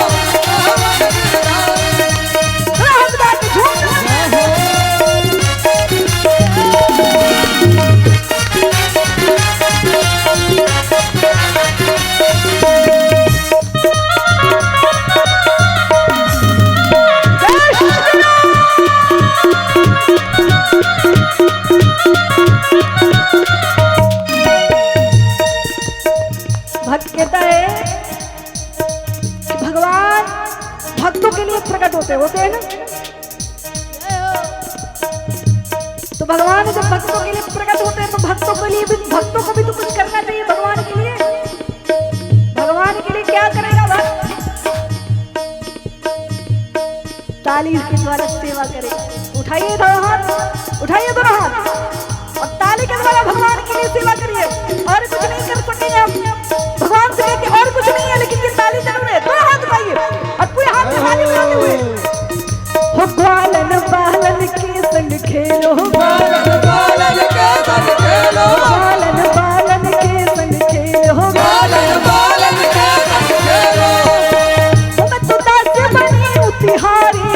[SPEAKER 1] भक्त कहता है कि भगवान भक्तों के लिए प्रकट होते हैं ना, तो भगवान जब भक्तों के लिए प्रकट होते हैं तो भक्तों के लिए भी, भक्तों को भी तो कुछ करना चाहिए भगवान के लिए। भगवान के लिए क्या करेगा भक्त? ताली के द्वारा सेवा करेगा। उठाइए दोनों हाथ, उठाइए दोनों हाथ और ताली के द्वारा भगवान के लिए सेवा करिए। और कुछ नहीं कर सकेंगे हम, भगवान से कहते और कुछ नहीं है, लेकिन ये ताली जरूर है। दोनों हाथ उठाइए और पूरे हाथ में ताली बजाते हुए हो ग्वालन बालन के संग खेलो, ग्वालन बालन के संग खेलो, ग्वालन बालन के संग खेलो, ग्वालन बालन के संग खेलो, मैं तो दास बनी उतिहारी,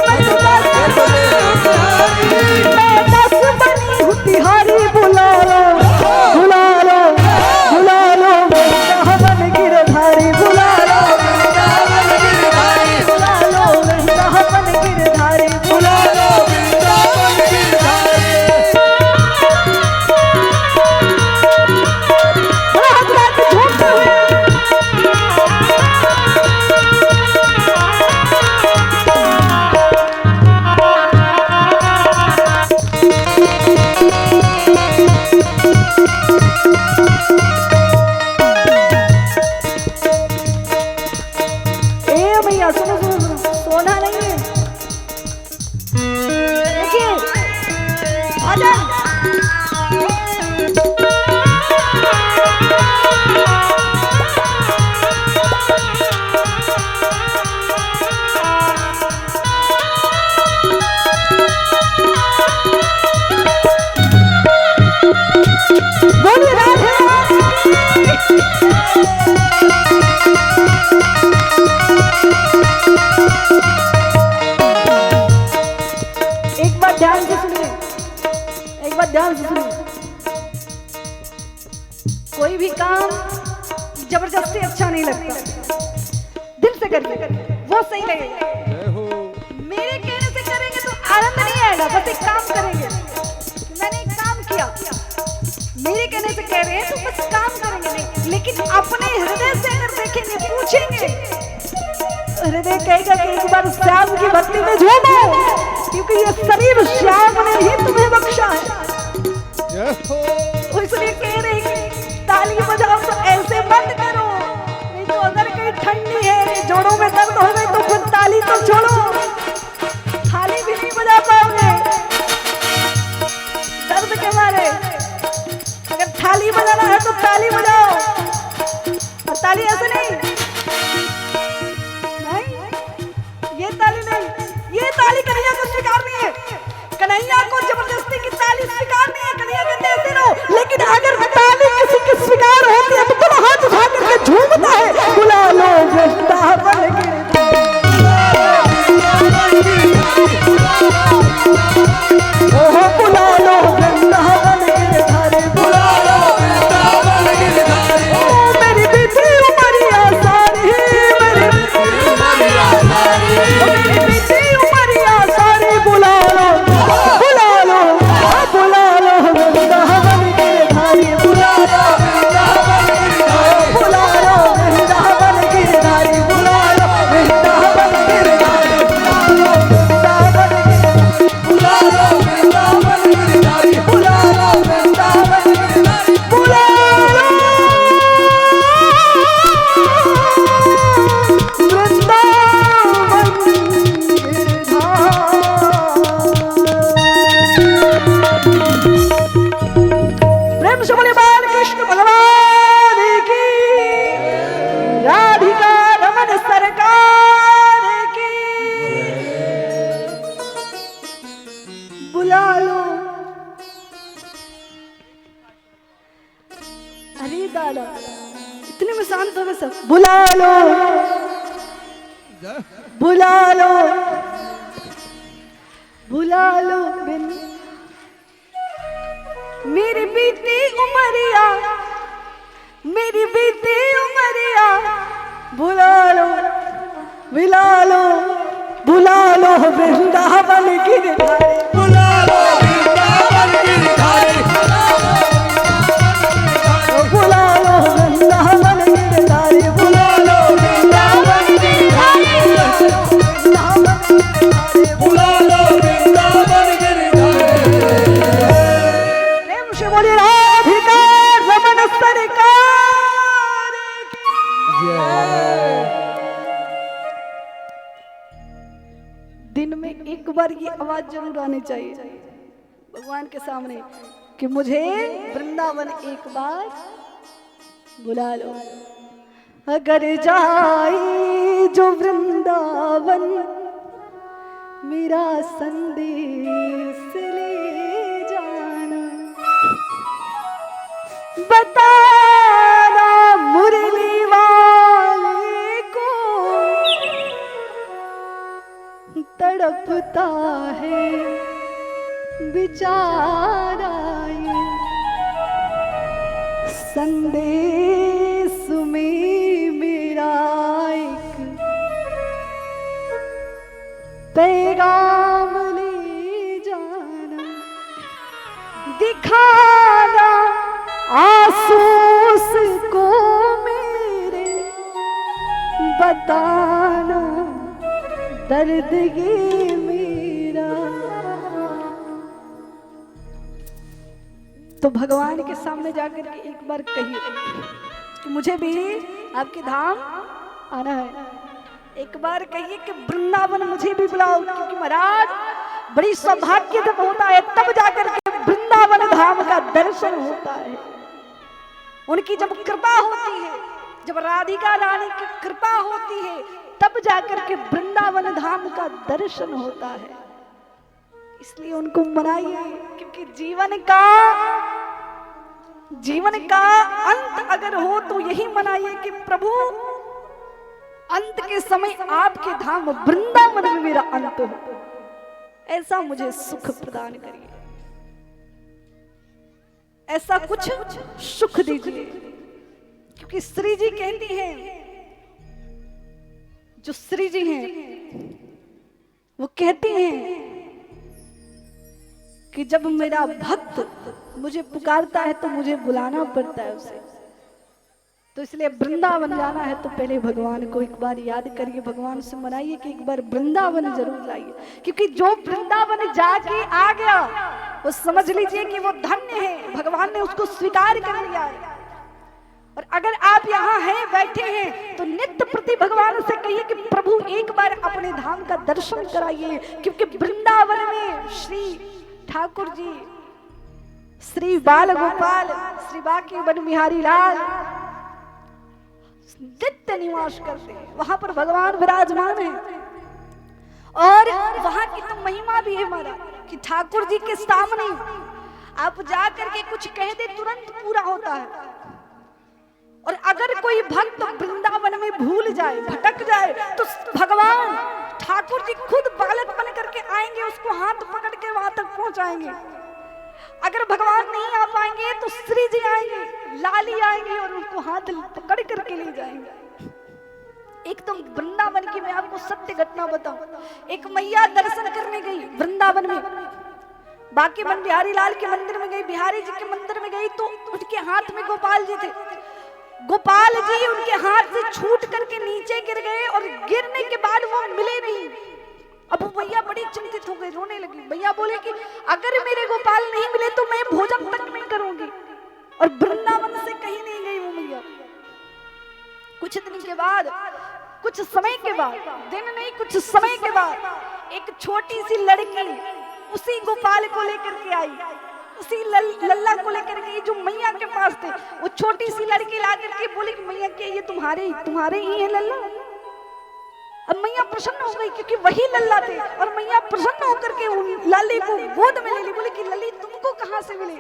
[SPEAKER 1] मैं तो दास बनी उतिहारी, मैं दास बनी उतिहारी, बुला लो बुला लो बुला लो वृंदावन गिरधारी, बुला लो वृंदावन गिरधारी, बुला लो वृंदावन गिरधारी, बुला लो वृंदावन गिरधारी। भैया सुनो सुनो सुनो, सोना नहीं है, देखिए आजा बोलिए राधे। एक बात ध्यान से सुनिए, एक बात ध्यान से सुनिए, कोई भी काम जबरदस्ती अच्छा नहीं लगता, दिल से करिए वो सही लगेगा। मेरे कहने से करेंगे तो आनंद नहीं आएगा, बस एक काम करेंगे, मैंने एक काम किया, मेरे कहने से कह रहे हैं तो बस काम करेंगे नहीं, लेकिन अपने हृदय से अगर देखेंगे पूछेंगे, हृदय कहेगा कि एक बार श्याम की भक्ति में झूमो, क्योंकि ये शरीर श्याम ने ही तुम्हें बख्शा है। तो इसलिए कह रहे हैं कि ताली बजाओ तो तो छोड़ो, थाली भी नहीं बजा पाओगे दर्द के मारे। अगर थाली बजाना है तो ताली बजाओ, और ताली ऐसे नहीं, ये ताली नहीं, ये ताली कन्हैया को स्वीकार नहीं है। कन्हैया को जबरदस्ती की ताली स्वीकार नहीं है। कन्हैया कहते ऐसे रहो, लेकिन अगर ताली किसी की स्वीकार होती है तो तुम हाथ उठा करके झूमता है, बुला लो वृंदावन गिरधारी, ओहो बुला लो वृंदावन गिरधारी, बुला लो वृंदावन गिरधारी। ओ मेरी बीती उमरिया सारी, मेरी बीती उमरिया सारी, बुला लो वृंदावन गिरधारी, बुला लो वृंदावन गिरधारी, बुला लो वृंदावन गिरधारी, बुला लो वृंदावन गिरधारी, बुला लो वृंदावन गिरधारी, बुला लो वृंदावन गिरधारी, बुला लो वृंदावन प्रेम से बोले बाल कृष्ण भगवान की, राधिका रमन सरकार की, बुला लो। अरे दादा इतने में शांत हो गए सब, बुला लो बुला लो बुला लो मेरी बीती उमरिया, मेरी बीती उमरिया, बुला लो बुला लो बुला लो वृंदावन गिरधारी, बुला लो वृंदावन गिरधारी, बुला लो वृंदावन गिरधारी, बुला लो वृंदावन गिरधारी, बुला लो वृंदावन गिरधारी। प्रेम से बोलिए राधिका रमन सरकार की। दिन में एक बार ये आवाज जरूर आनी चाहिए भगवान के सामने कि मुझे वृंदावन एक बार बुला लो। अगर जाए जो वृंदावन मेरा संदेश ले जाना, बताना मुरली वाले को तड़पता है बेचारा ये, संदेश में मेरा एक पैगाम ले जाना, दिखाना आंसू को मेरे, बताना दर्द ये मेरा। तो भगवान के सामने जाकर के एक बार कहिए कि मुझे भी आपके धाम आना है। एक बार कहिए कि वृंदावन मुझे भी बुलाओ, क्योंकि महाराज बड़ी सौभाग्य जब होता है तब जाकर के वृंदावन धाम का दर्शन होता है। उनकी जब कृपा होती है, जब राधिका रानी की कृपा होती है, तब जाकर के वृंदावन धाम का दर्शन होता है। इसलिए उनको मनाइए, क्योंकि जीवन का अंत अगर हो तो यही मनाइए कि प्रभु अंत के समय आपके धाम वृंदावन में मेरा अंत हो, ऐसा मुझे सुख प्रदान करिए, ऐसा कुछ सुख दीजिए। क्योंकि श्री जी कहती हैं, जो श्री जी हैं वो कहती हैं कि जब मेरा भक्त मुझे पुकारता है तो मुझे बुलाना पड़ता है उसे। तो इसलिए वृंदावन जाना है तो पहले भगवान को एक बार याद करिए, भगवान से मनाइए कि एक बार वृंदावन जरूर लाइए। क्योंकि जो वृंदावन जाके आ गया वो समझ लीजिए कि वो धन्य है, भगवान ने उसको स्वीकार कर लिया है। और अगर आप यहाँ हैं, बैठे हैं, तो नित्य प्रति भगवान से कहिए कि प्रभु एक बार अपने धाम का दर्शन कराइए, क्योंकि वृंदावन में श्री ठाकुर जी, श्री बाल गोपाल, श्री बाकी बन बिहारी लाल नित्य निवास करते हैं। वहां पर भगवान विराजमान है, और वहां की तो महिमा भी है हमारा कि ठाकुर जी के सामने आप जाकर के कुछ कह दे तुरंत पूरा होता है। और अगर कोई भक्त वृंदावन में भूल जाए, भटक जाए, तो भगवान ठाकुर जी खुद बालक बन करके आएंगे, उसको हाथ पकड़ के वहां तक पहुंचाएंगे। अगर भगवान नहीं आ पाएंगे तो श्री जी आएंगे, लाली आएंगे और उनको हाथ पकड़ करके ले जाएंगे। एक तो वृंदावन की मैं आपको सत्य घटना बताऊं। एक मैया दर्शन करने गई वृंदावन में, बाकी बन बिहारी लाल के मंदिर में गई, बिहारी जी के मंदिर में गई, तो उनके हाथ में गोपाल जी थे। गोपाल जी उनके हाथ से छूट करके नीचे गिर गए, और गिरने के बाद वो मिले नहीं। अब वो मैया बड़ी चिंतित हो गई, रोने लगी। भैया बोले कि अगर मेरे गोपाल नहीं मिले तो मैं भोजन तक नहीं करूंगी, और वृंदावन से कहीं नहीं गई वो मैया। कुछ दिन के बाद, कुछ समय के बाद, दिन नहीं कुछ समय के बाद, एक छोटी सी लड़की उसी गोपाल को लेकर के आई, उसी लल्ला को लेकर के, जो मैया के पास थे। वो छोटी सी लड़की ला करके बोली कि मैया क्या ये तुम्हारे ही है लल्ला? अब मैया प्रसन्न हो गई, क्योंकि वही लल्ला थे, और मैया प्रसन्न होकर के लाली को गोद में ले ली। बोली कि लल्ली तुमको कहाँ से मिले?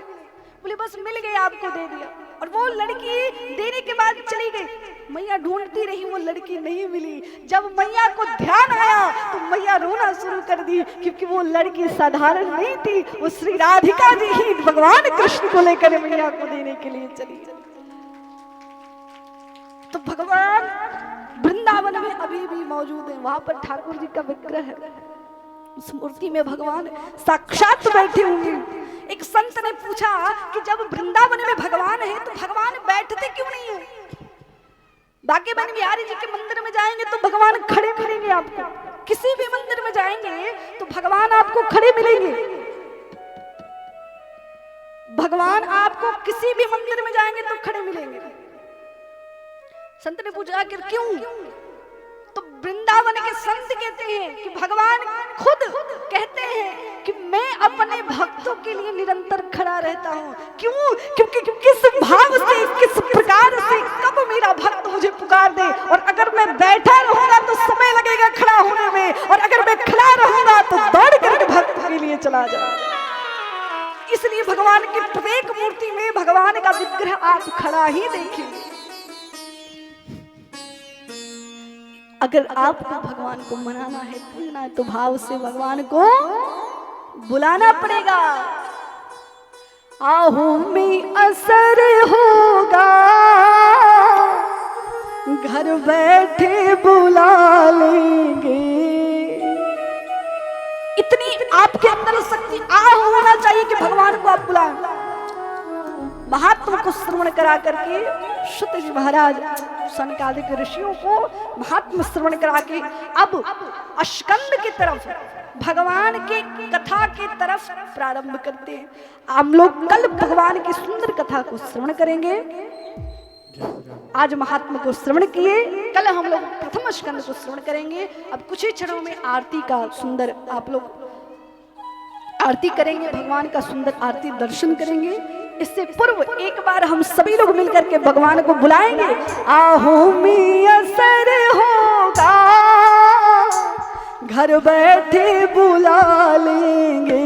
[SPEAKER 1] बोले बस मिल गए, आपको दे दिया। और वो लड़की देने के बाद चली गई। मैया ढूंढती रही, वो लड़की नहीं मिली। जब मैया को ध्यान आया तो मैया रोना शुरू कर दी, क्योंकि वो लड़की साधारण नहीं थी, वो श्री राधिका जी ही भगवान कृष्ण को लेकर मैया को देने के लिए चली। तो भगवान वृंदावन में अभी भी मौजूद है, वहां पर ठाकुर जी का विग्रह है, उस मूर्ति में भगवान साक्षात बैठे होंगे। एक संत ने पूछा कि जब वृंदावन में भगवान है तो भगवान बैठते क्यों नहीं है? बाकी बन बिहारी जी के मंदिर में जाएंगे तो भगवान खड़े मिलेंगे आपको, किसी भी मंदिर में जाएंगे तो भगवान आपको खड़े मिलेंगे। भगवान आपको किसी भी मंदिर में जाएंगे तो खड़े मिलेंगे। संत ने पूछा कि क्यों? तो वृंदावन के संत कहते हैं कि भगवान खुद कहते हैं कि मैं अपने भक्तों के लिए निरंतर खड़ा रहता हूँ। क्यों? क्योंकि किस भाव से, किस प्रकार से, कब मेरा भक्त मुझे पुकार दे। और अगर मैं बैठा रहूंगा तो समय लगेगा खड़ा होने में, और अगर मैं खड़ा रहूंगा तो दौड़ करके भक्त के लिए चला जाऊंगा। इसलिए भगवान की प्रत्येक मूर्ति में भगवान का विग्रह आप खड़ा ही देखेंगे। अगर आपको भगवान को मनाना है, पूजना है, तो भाव से भगवान को बुलाना पड़ेगा। आहू में असर होगा, घर बैठे बुला लेंगे। इतनी आपके अंदर शक्ति आहू होना चाहिए कि भगवान को आप बुलाएं। महात्मा को श्रवण करा करके शुत जी महाराज सनकादिक ऋषियों को महात्मा श्रवण करा के अब अस्कंद की तरफ, भगवान के कथा की तरफ प्रारंभ करते हैं। हम लोग कल भगवान की सुंदर कथा को श्रवण करेंगे। आज महात्मा को श्रवण किए, कल हम लोग प्रथम स्कंद को श्रवण करेंगे। अब कुछ ही क्षणों में आरती का सुंदर आप लोग आरती करेंगे, भगवान का सुंदर आरती दर्शन करेंगे। इससे पूर्व एक बार हम सभी लोग मिलकर के भगवान को बुलाएंगे। आहू में असर होगा, घर बैठे बुला लेंगे।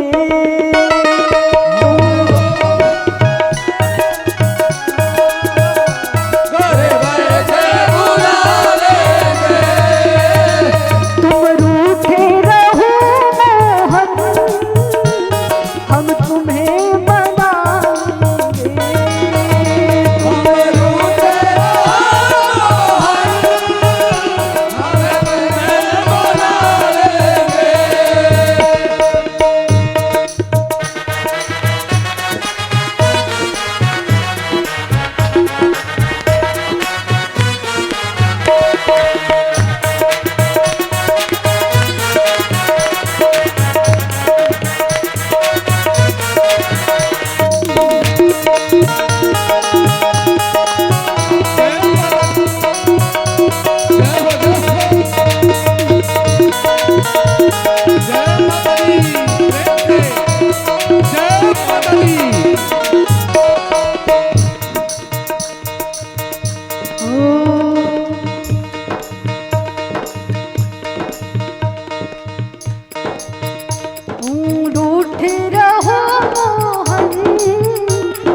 [SPEAKER 1] रूठ रहो मोहन,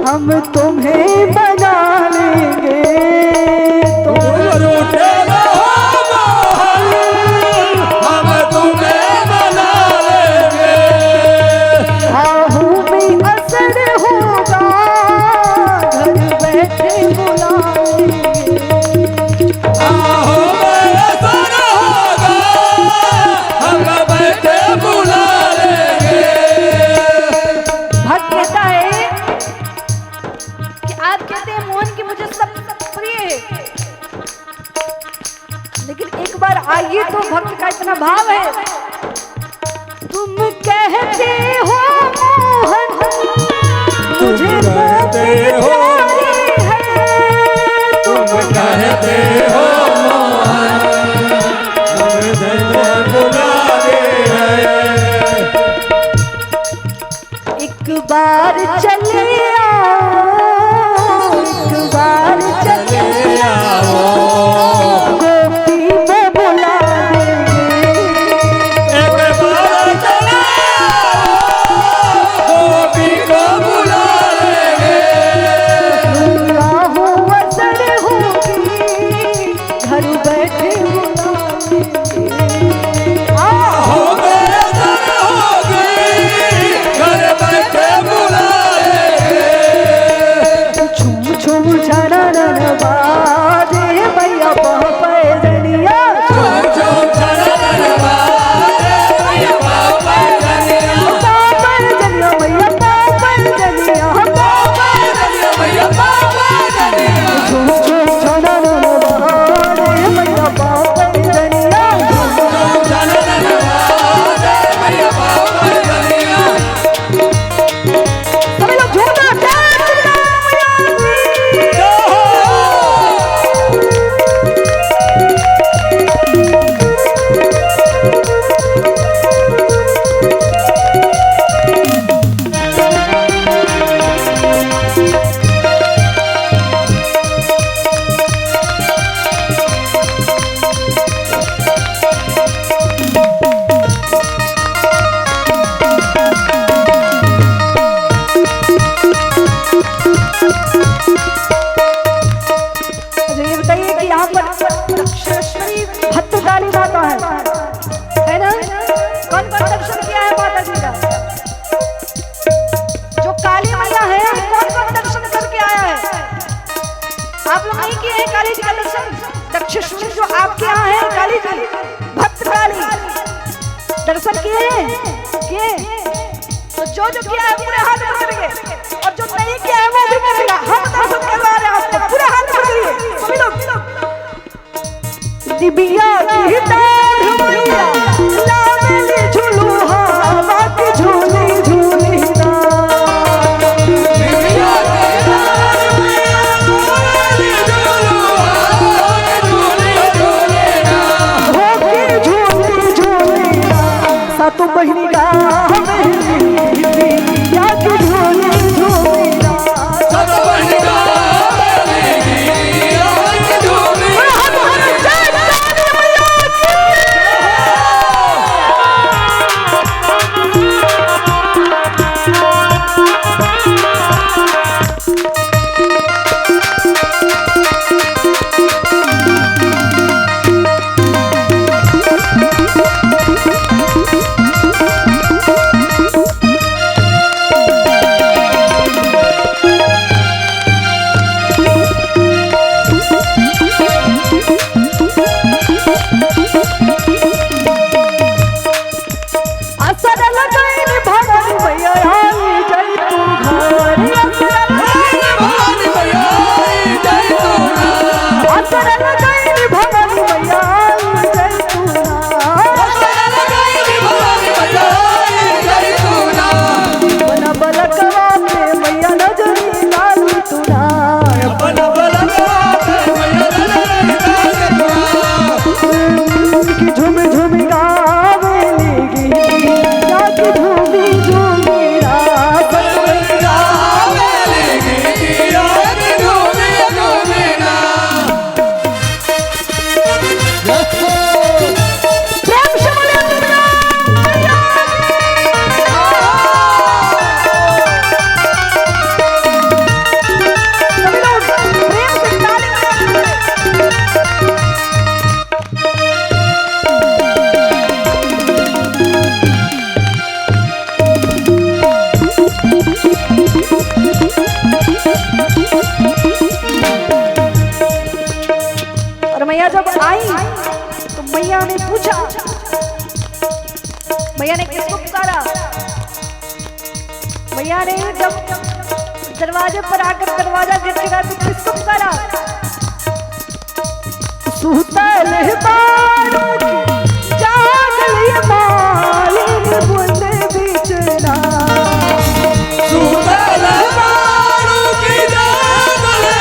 [SPEAKER 1] हम तुम्हें बना लेंगे। तुम
[SPEAKER 2] रूठे रहो मोहन, हम तुम्हें बना लेंगे।
[SPEAKER 1] आहू में असर होगा, घर बैठे बुला लेंगे।
[SPEAKER 2] आहो में असर होगा, हम बैठे बुला लेंगे।
[SPEAKER 1] भक्त कहता है कि आप कहते हैं मोहन की मुझे सब प्रिय है, लेकिन एक बार आइए तो भक्त का इतना भाव है। तुम कहते हो मोहन, मुझे
[SPEAKER 2] कहते हो, तुम कहते हो मोहन, हम तुम्हें बुलाते हैं।
[SPEAKER 1] एक बार चले आओ, एक बार चले आओ, गोपी में बुला देंगे।
[SPEAKER 2] एक बार चले आओ, गोपी को बुला लेंगे।
[SPEAKER 1] राहु असर होगी, घर बैठे बुला लेंगे।
[SPEAKER 2] हो गए असर होगी, घर बैठे बुला लेंगे।
[SPEAKER 1] झूम झूम झनन बाजे मैया पैदनिया।
[SPEAKER 2] झूम झूम झनन बाजे मैया पैदनिया।
[SPEAKER 1] पैदनिया मैया पैदनिया,
[SPEAKER 2] पैदनिया मैया पैदनिया।
[SPEAKER 1] झूम झूम झनन बाजे मैया पैदनिया।
[SPEAKER 2] झूम झनन बाजे मैया पैदनिया।
[SPEAKER 1] सभी लोग झूमना ये बताइए कि यहाँ पर दक्षिणेश्वरी भद्रकाली माता है ना? कौन कौन दर्शन किया है माता जी का? जो काली मैया है कौन कौन दर्शन करके आया है? आप लोग नहीं किए हैं काली जी का दर्शन? दक्षिणेश्वरी जो आपके यहाँ है काली जी भद्रकाली, दर्शन किए हैं? किए? तो जो जो किया है पूरे हाथ में करेंगे, और जो नहीं किया है वो भी करेगा। हम दर्शन करवा रहे हैं आपको, पूरे हाथ में करिए सभी लोग। दिबिया की तार मैया लावेली झुलुहा, बाकी झूली झूली ना।
[SPEAKER 2] दिव्या के तार मैया लावेली झुलुहा, झूली झूली ना।
[SPEAKER 1] होके झूली झूली ना, सातों बहिनी का दिबिया की झूली झूली ना।
[SPEAKER 2] सब बहिना मिलेगी, आज झूली।
[SPEAKER 1] मैया जब आई तो मैया ने पूछा, मैया ने किसको पुकारा? मैया ने जब दरवाजे पर आकर दरवाजा खटखटा तो किसको पुकारा? सुतल बारों की जागली मालिनी बूंद बिछना,
[SPEAKER 2] सुतल बारों की जागले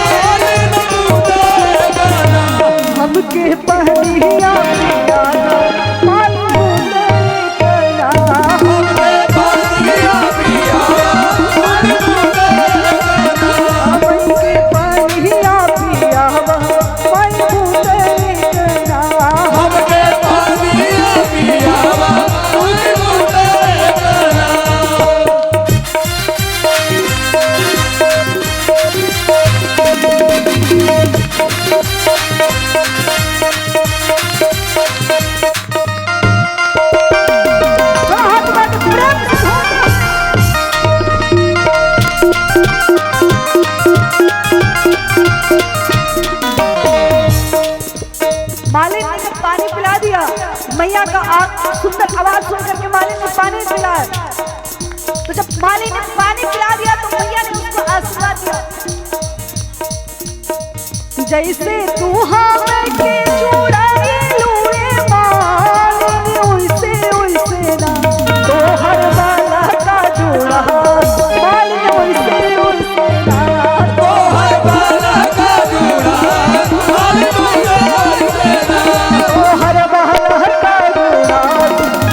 [SPEAKER 2] मालिनी बूंद बिछना,
[SPEAKER 1] हमके पहनिया पिया मालिनी बूंद बिछना,
[SPEAKER 2] हमके पहनिया पिया मालिनी बूंद बिछना,
[SPEAKER 1] हमके पहनिया पिया मालिनी बूंद बिछना।
[SPEAKER 2] हमके पहनिया पिया मालिनी बूंद बिछना।
[SPEAKER 1] हाथ बात प्रेम से मालिक ने जब पानी पिला दिया, मैया का सुंदर आवाज सुन करके मालिक ने पानी पिलाया। तो जब मालिक ने पानी पिला दिया तो मैया ने उसको आशीर्वाद दिया, जैसे तू हमके चुड़ाई लूए मालिनी, ओइसे ओइसे ना तो हर वाला का जोड़ा मालिनी, ओइसे ओइसे ना
[SPEAKER 2] तो हर बाला का जोड़ा मालिनी बूंद बिछना,
[SPEAKER 1] तो हर वाला का जोड़ा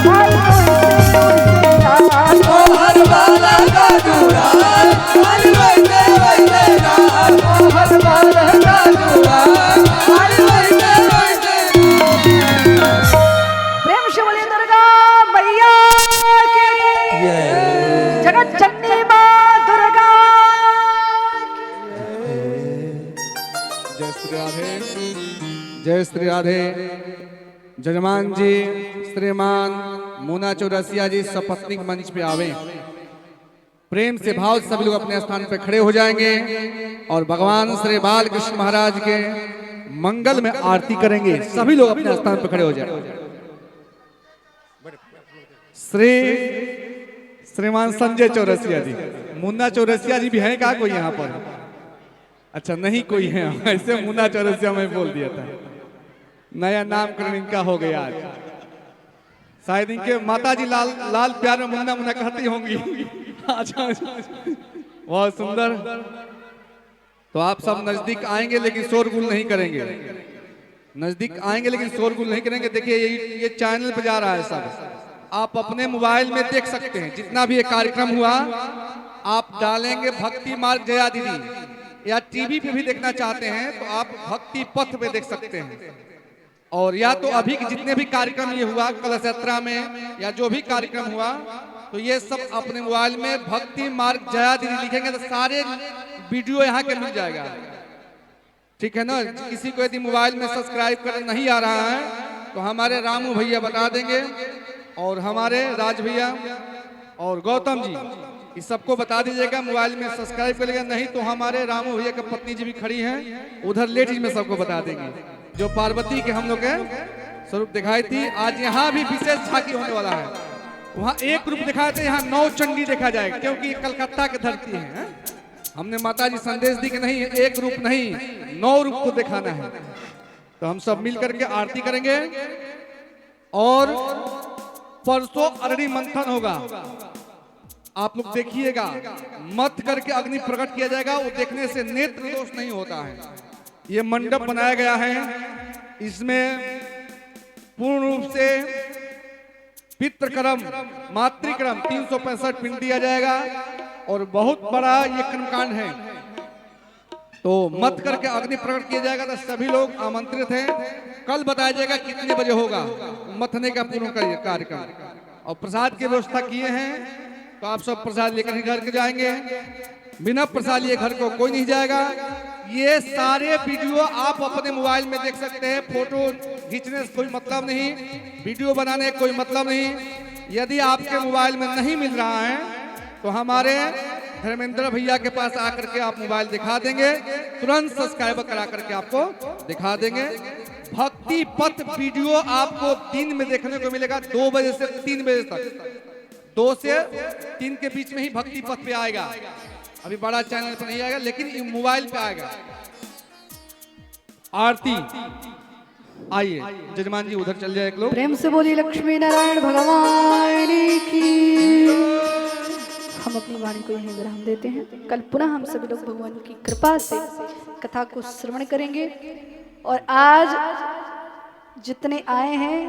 [SPEAKER 1] मालिनी, ओइसे ओइसे ना
[SPEAKER 2] तो हर बाला का जोड़ा मालिनी बूंद बिछना, तो हर बाला का जोड़ा मालिनी बूंद बिछना।
[SPEAKER 1] प्रेम से बोलिए दुर्गा मैया की जगत जननी मां दुर्गा
[SPEAKER 3] जय श्री राधे, जय श्री राधे। जजमान जी श्रीमान मोना चौरसिया जी सपत्नीक मंच पे आवे। प्रेम से भाव से सभी लोग अपने स्थान पे खड़े हो जाएंगे और भगवान श्री बाल कृष्ण महाराज के मंगल में आरती करेंगे। सभी लोग अपने स्थान पे खड़े हो जाए। श्रीमान संजय चौरसिया जी, मुन्ना चौरसिया जी भी हैं क्या कोई यहाँ पर? अच्छा नहीं कोई है, ऐसे मुन्ना चौरसिया मैं बोल दिया था। नया नामकरण इनका हो गया आज। शायद इनके माता जी लाल लाल प्यार में मुन्ना मुन्ना कहती होंगी। अच्छा बहुत सुंदर। तो आप सब नजदीक आएंगे लेकिन शोरगुल नहीं करेंगे। नजदीक आएंगे लेकिन शोरगुल नहीं करेंगे। देखिए ये चैनल पे जा रहा है सब, आप अपने मोबाइल में देख सकते हैं। जितना भी ये कार्यक्रम हुआ आप डालेंगे भक्ति मार्ग जया दीदी, या टीवी पे भी देखना चाहते हैं तो आप भक्ति पथ पे देख सकते हैं। और या तो अभी के जितने भी कार्यक्रम ये हुआ कलश यात्रा में या जो भी कार्यक्रम हुआ, तो ये सब अपने मोबाइल में भक्ति मार्ग जया दीदी लिखेंगे तो सारे वीडियो यहाँ के मिल जाएगा। ठीक है ना? किसी को यदि मोबाइल में सब्सक्राइब करना नहीं आ रहा है तो हमारे रामू भैया बता देंगे, और हमारे राज भैया और गौतम जी इस सबको बता दीजिएगा, मोबाइल में सब्सक्राइब कर लेगा। नहीं तो हमारे रामू भैया की पत्नी जी भी खड़ी हैं उधर लेडीज में, सबको बता देंगे। जो पार्वती के हम लोग के स्वरूप दिखाई थी, आज यहाँ भी विशेष झांकी होने वाला है। वहाँ एक रूप दिखाए थे, यहाँ 9 चंडी देखा जाएगा, क्योंकि ये कलकत्ता की धरती है। हमने माता जी संदेश दी कि नहीं एक रूप नहीं 9 रूप को दिखाना है। तो हम सब मिल करके आरती करेंगे और परसों अरणी मंथन होगा। आप लोग देखिएगा, मत करके अग्नि प्रकट किया जाएगा। वो देखने से नेत्र दोष नहीं होता है। ये मंडप बनाया गया है, इसमें पूर्ण रूप से पितृक्रम मातृक्रम 365 पिंड दिया जाएगा और बहुत बड़ा ये कर्मकांड है। तो मत करके अग्नि प्रकट किया जाएगा। तो सभी लोग आमंत्रित हैं। कल बताया जाएगा कितने बजे होगा मथने का पूर्ण कार्यक्रम। और प्रसाद की व्यवस्था किए हैं, तो आप सब प्रसाद लेकर ही घर के जाएंगे। बिना प्रसाद लिए घर को कोई नहीं जाएगा। ये सारे वीडियो आप अपने मोबाइल में देख सकते हैं। फोटो खींचने से कोई मतलब नहीं, वीडियो बनाने का कोई मतलब नहीं। यदि आपके मोबाइल में नहीं मिल रहा है तो हमारे धर्मेंद्र भैया के पास आकर के आप मोबाइल दिखा देंगे, तुरंत सब्सक्राइब करा करके आपको दिखा देंगे। भक्ति पथ वीडियो आपको दिन में देखने को मिलेगा 2 बजे से 3 बजे तक। 2 से 3 के बीच में ही भक्ति पथ पे आएगा। अभी बड़ा चैनल पर नहीं आएगा, लेकिन ये मोबाइल पे आएगा। आरती आइए जजमान जी उधर चल जाए एक लोग।
[SPEAKER 1] प्रेम से बोलिए लक्ष्मी नारायण भगवान की। हम अपनी वाणी को यहीं विराम देते हैं। कल पुनः हम सभी लोग भगवान की कृपा से कथा को श्रवण करेंगे। और आज जितने आए हैं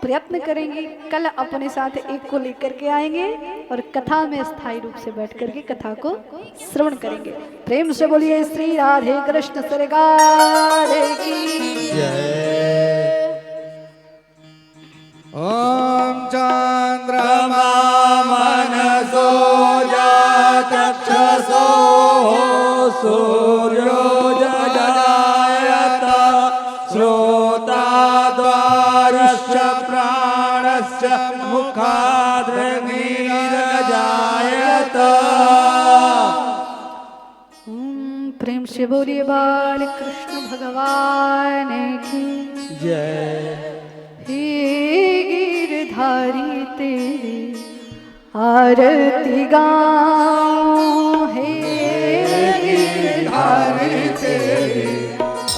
[SPEAKER 1] प्रयत्न करेंगे कल अपने साथ एक को लेकर के आएंगे और कथा में स्थायी रूप से बैठ करके कथा को श्रवण करेंगे। प्रेम से बोलिए श्री राधे कृष्ण सरकार की
[SPEAKER 2] जय।
[SPEAKER 3] ओम चंद्रमा
[SPEAKER 2] मनसो चक्षसो सूर्यो जजायत श्रोता द्वारश्च प्राणश्च मुखादग्निरजायत।
[SPEAKER 1] प्रेम से बोलिए बाल कृष्ण भगवान की
[SPEAKER 2] जय।
[SPEAKER 1] हे गिरधारी तेरी आरती गाऊं, हे गिरधारी
[SPEAKER 2] तेरी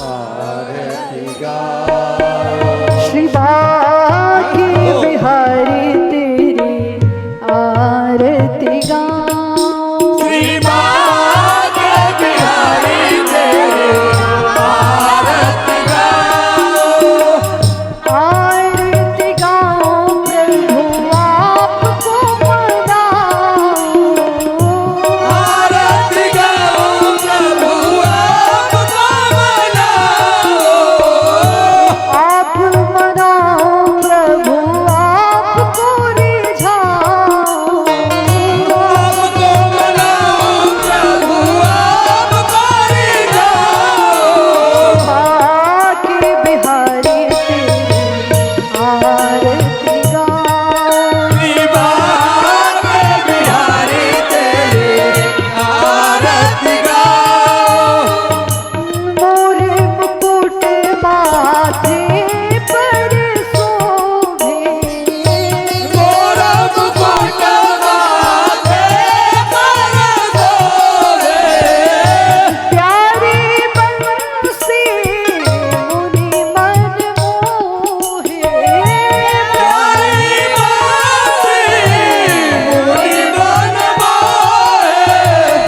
[SPEAKER 2] आरती गाऊं,
[SPEAKER 1] श्री बांके बिहारी तेरी आरती गाऊं,
[SPEAKER 2] श्री बांके बिहारी तेरी आरती गाऊं,
[SPEAKER 1] आरती गाऊं प्रभु आपको मनाऊं,
[SPEAKER 2] आरती गाऊं प्रभु आपको मनाऊं,
[SPEAKER 1] आप मनाओ प्रभु आपको रिझाओ,
[SPEAKER 2] आपको मनाऊं प्रभु आपको रिझाऊं,
[SPEAKER 1] बांके बिहारी तेरी आरती गाऊं,
[SPEAKER 2] श्री बांके बिहारी तेरी आरती गाऊं,
[SPEAKER 1] मोरे मुकुट माथे पर शोभे,
[SPEAKER 2] मोरा मुकुट माथे पर शोभे,
[SPEAKER 1] प्यारी बंसी मुनि मन मोहे,
[SPEAKER 2] प्यारी बांसी मुनि मन मोहे,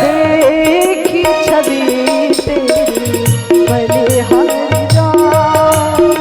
[SPEAKER 1] देखी छवि तेरी बलिहारी जाऊं,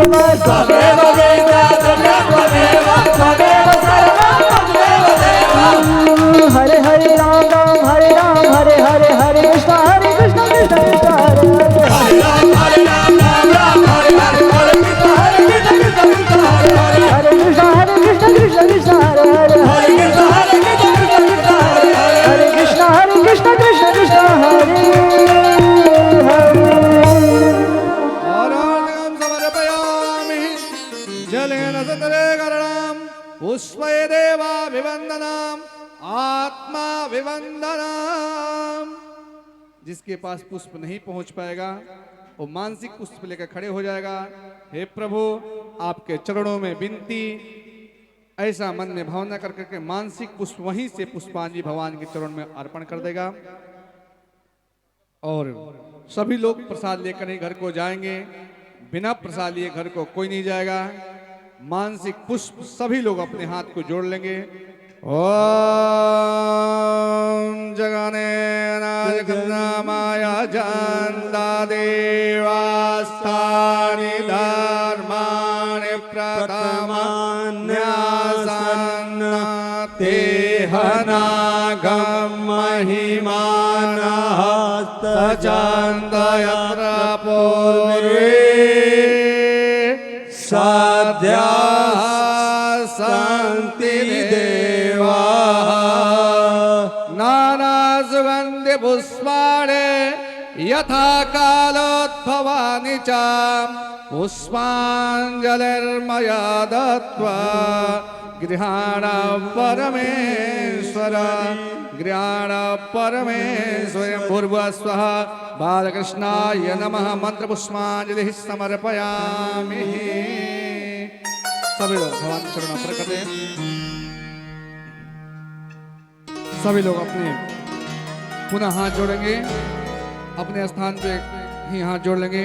[SPEAKER 2] त्वमेव त्वमेव वेदा त्वमेव त्वमेव सर्वं त्वमेव देवा
[SPEAKER 4] हरे हरे राम हरे हरे हरे कृष्ण कृष्ण कृष्ण हरे हरे
[SPEAKER 2] हरे राम राम हरे हरे हरे कृष्ण कृष्ण हरे
[SPEAKER 4] कृष्ण कृष्ण कृष्ण हरे हरे
[SPEAKER 2] हरे कृष्ण
[SPEAKER 4] हरे कृष्ण कृष्ण कृष्ण हरे
[SPEAKER 3] आराधनां समर्पयामि जलेन सतरेकरणं पुष्पे देवाभिवन्दनाम् आत्माभिवन्दनाम्। जिसके पास पुष्प नहीं पहुंच पाएगा वो मानसिक पुष्प लेकर खड़े हो जाएगा। हे प्रभु, आपके चरणों में विनती, ऐसा मन में भावना कर करके मानसिक पुष्प वहीं से पुष्पांजलि भगवान के चरण में अर्पण कर देगा। और सभी लोग प्रसाद लेकर ही घर को जाएंगे। बिना प्रसाद लिए घर को कोई नहीं जाएगा। मानसिक पुष्प सभी लोग अपने हाथ को जोड़ लेंगे। ओम जगने नामाया जानदा देवास्तानि धर्माणि प्रथमान्यासन्न तेहनागम महिमानः सजान्दयत्र पूर्वे सद्या सन्ति देवा नाना सुगन्धि पुष्पाणि यथा कालोद्भवानि च पुष्पाञ्जलिर्मया दत्त्वा गृहाण परमेश्वर गृहाण परमेश्वर पूर्वस्वः बालकृष्णाय नमः मंत्र पुष्पांजलि समर्पयामि। सभी लोग भगवान के चरणों पर करते हैं। सभी लोग अपने पुनः हाथ जोड़ेंगे, अपने स्थान पे ही हाथ जोड़ लेंगे।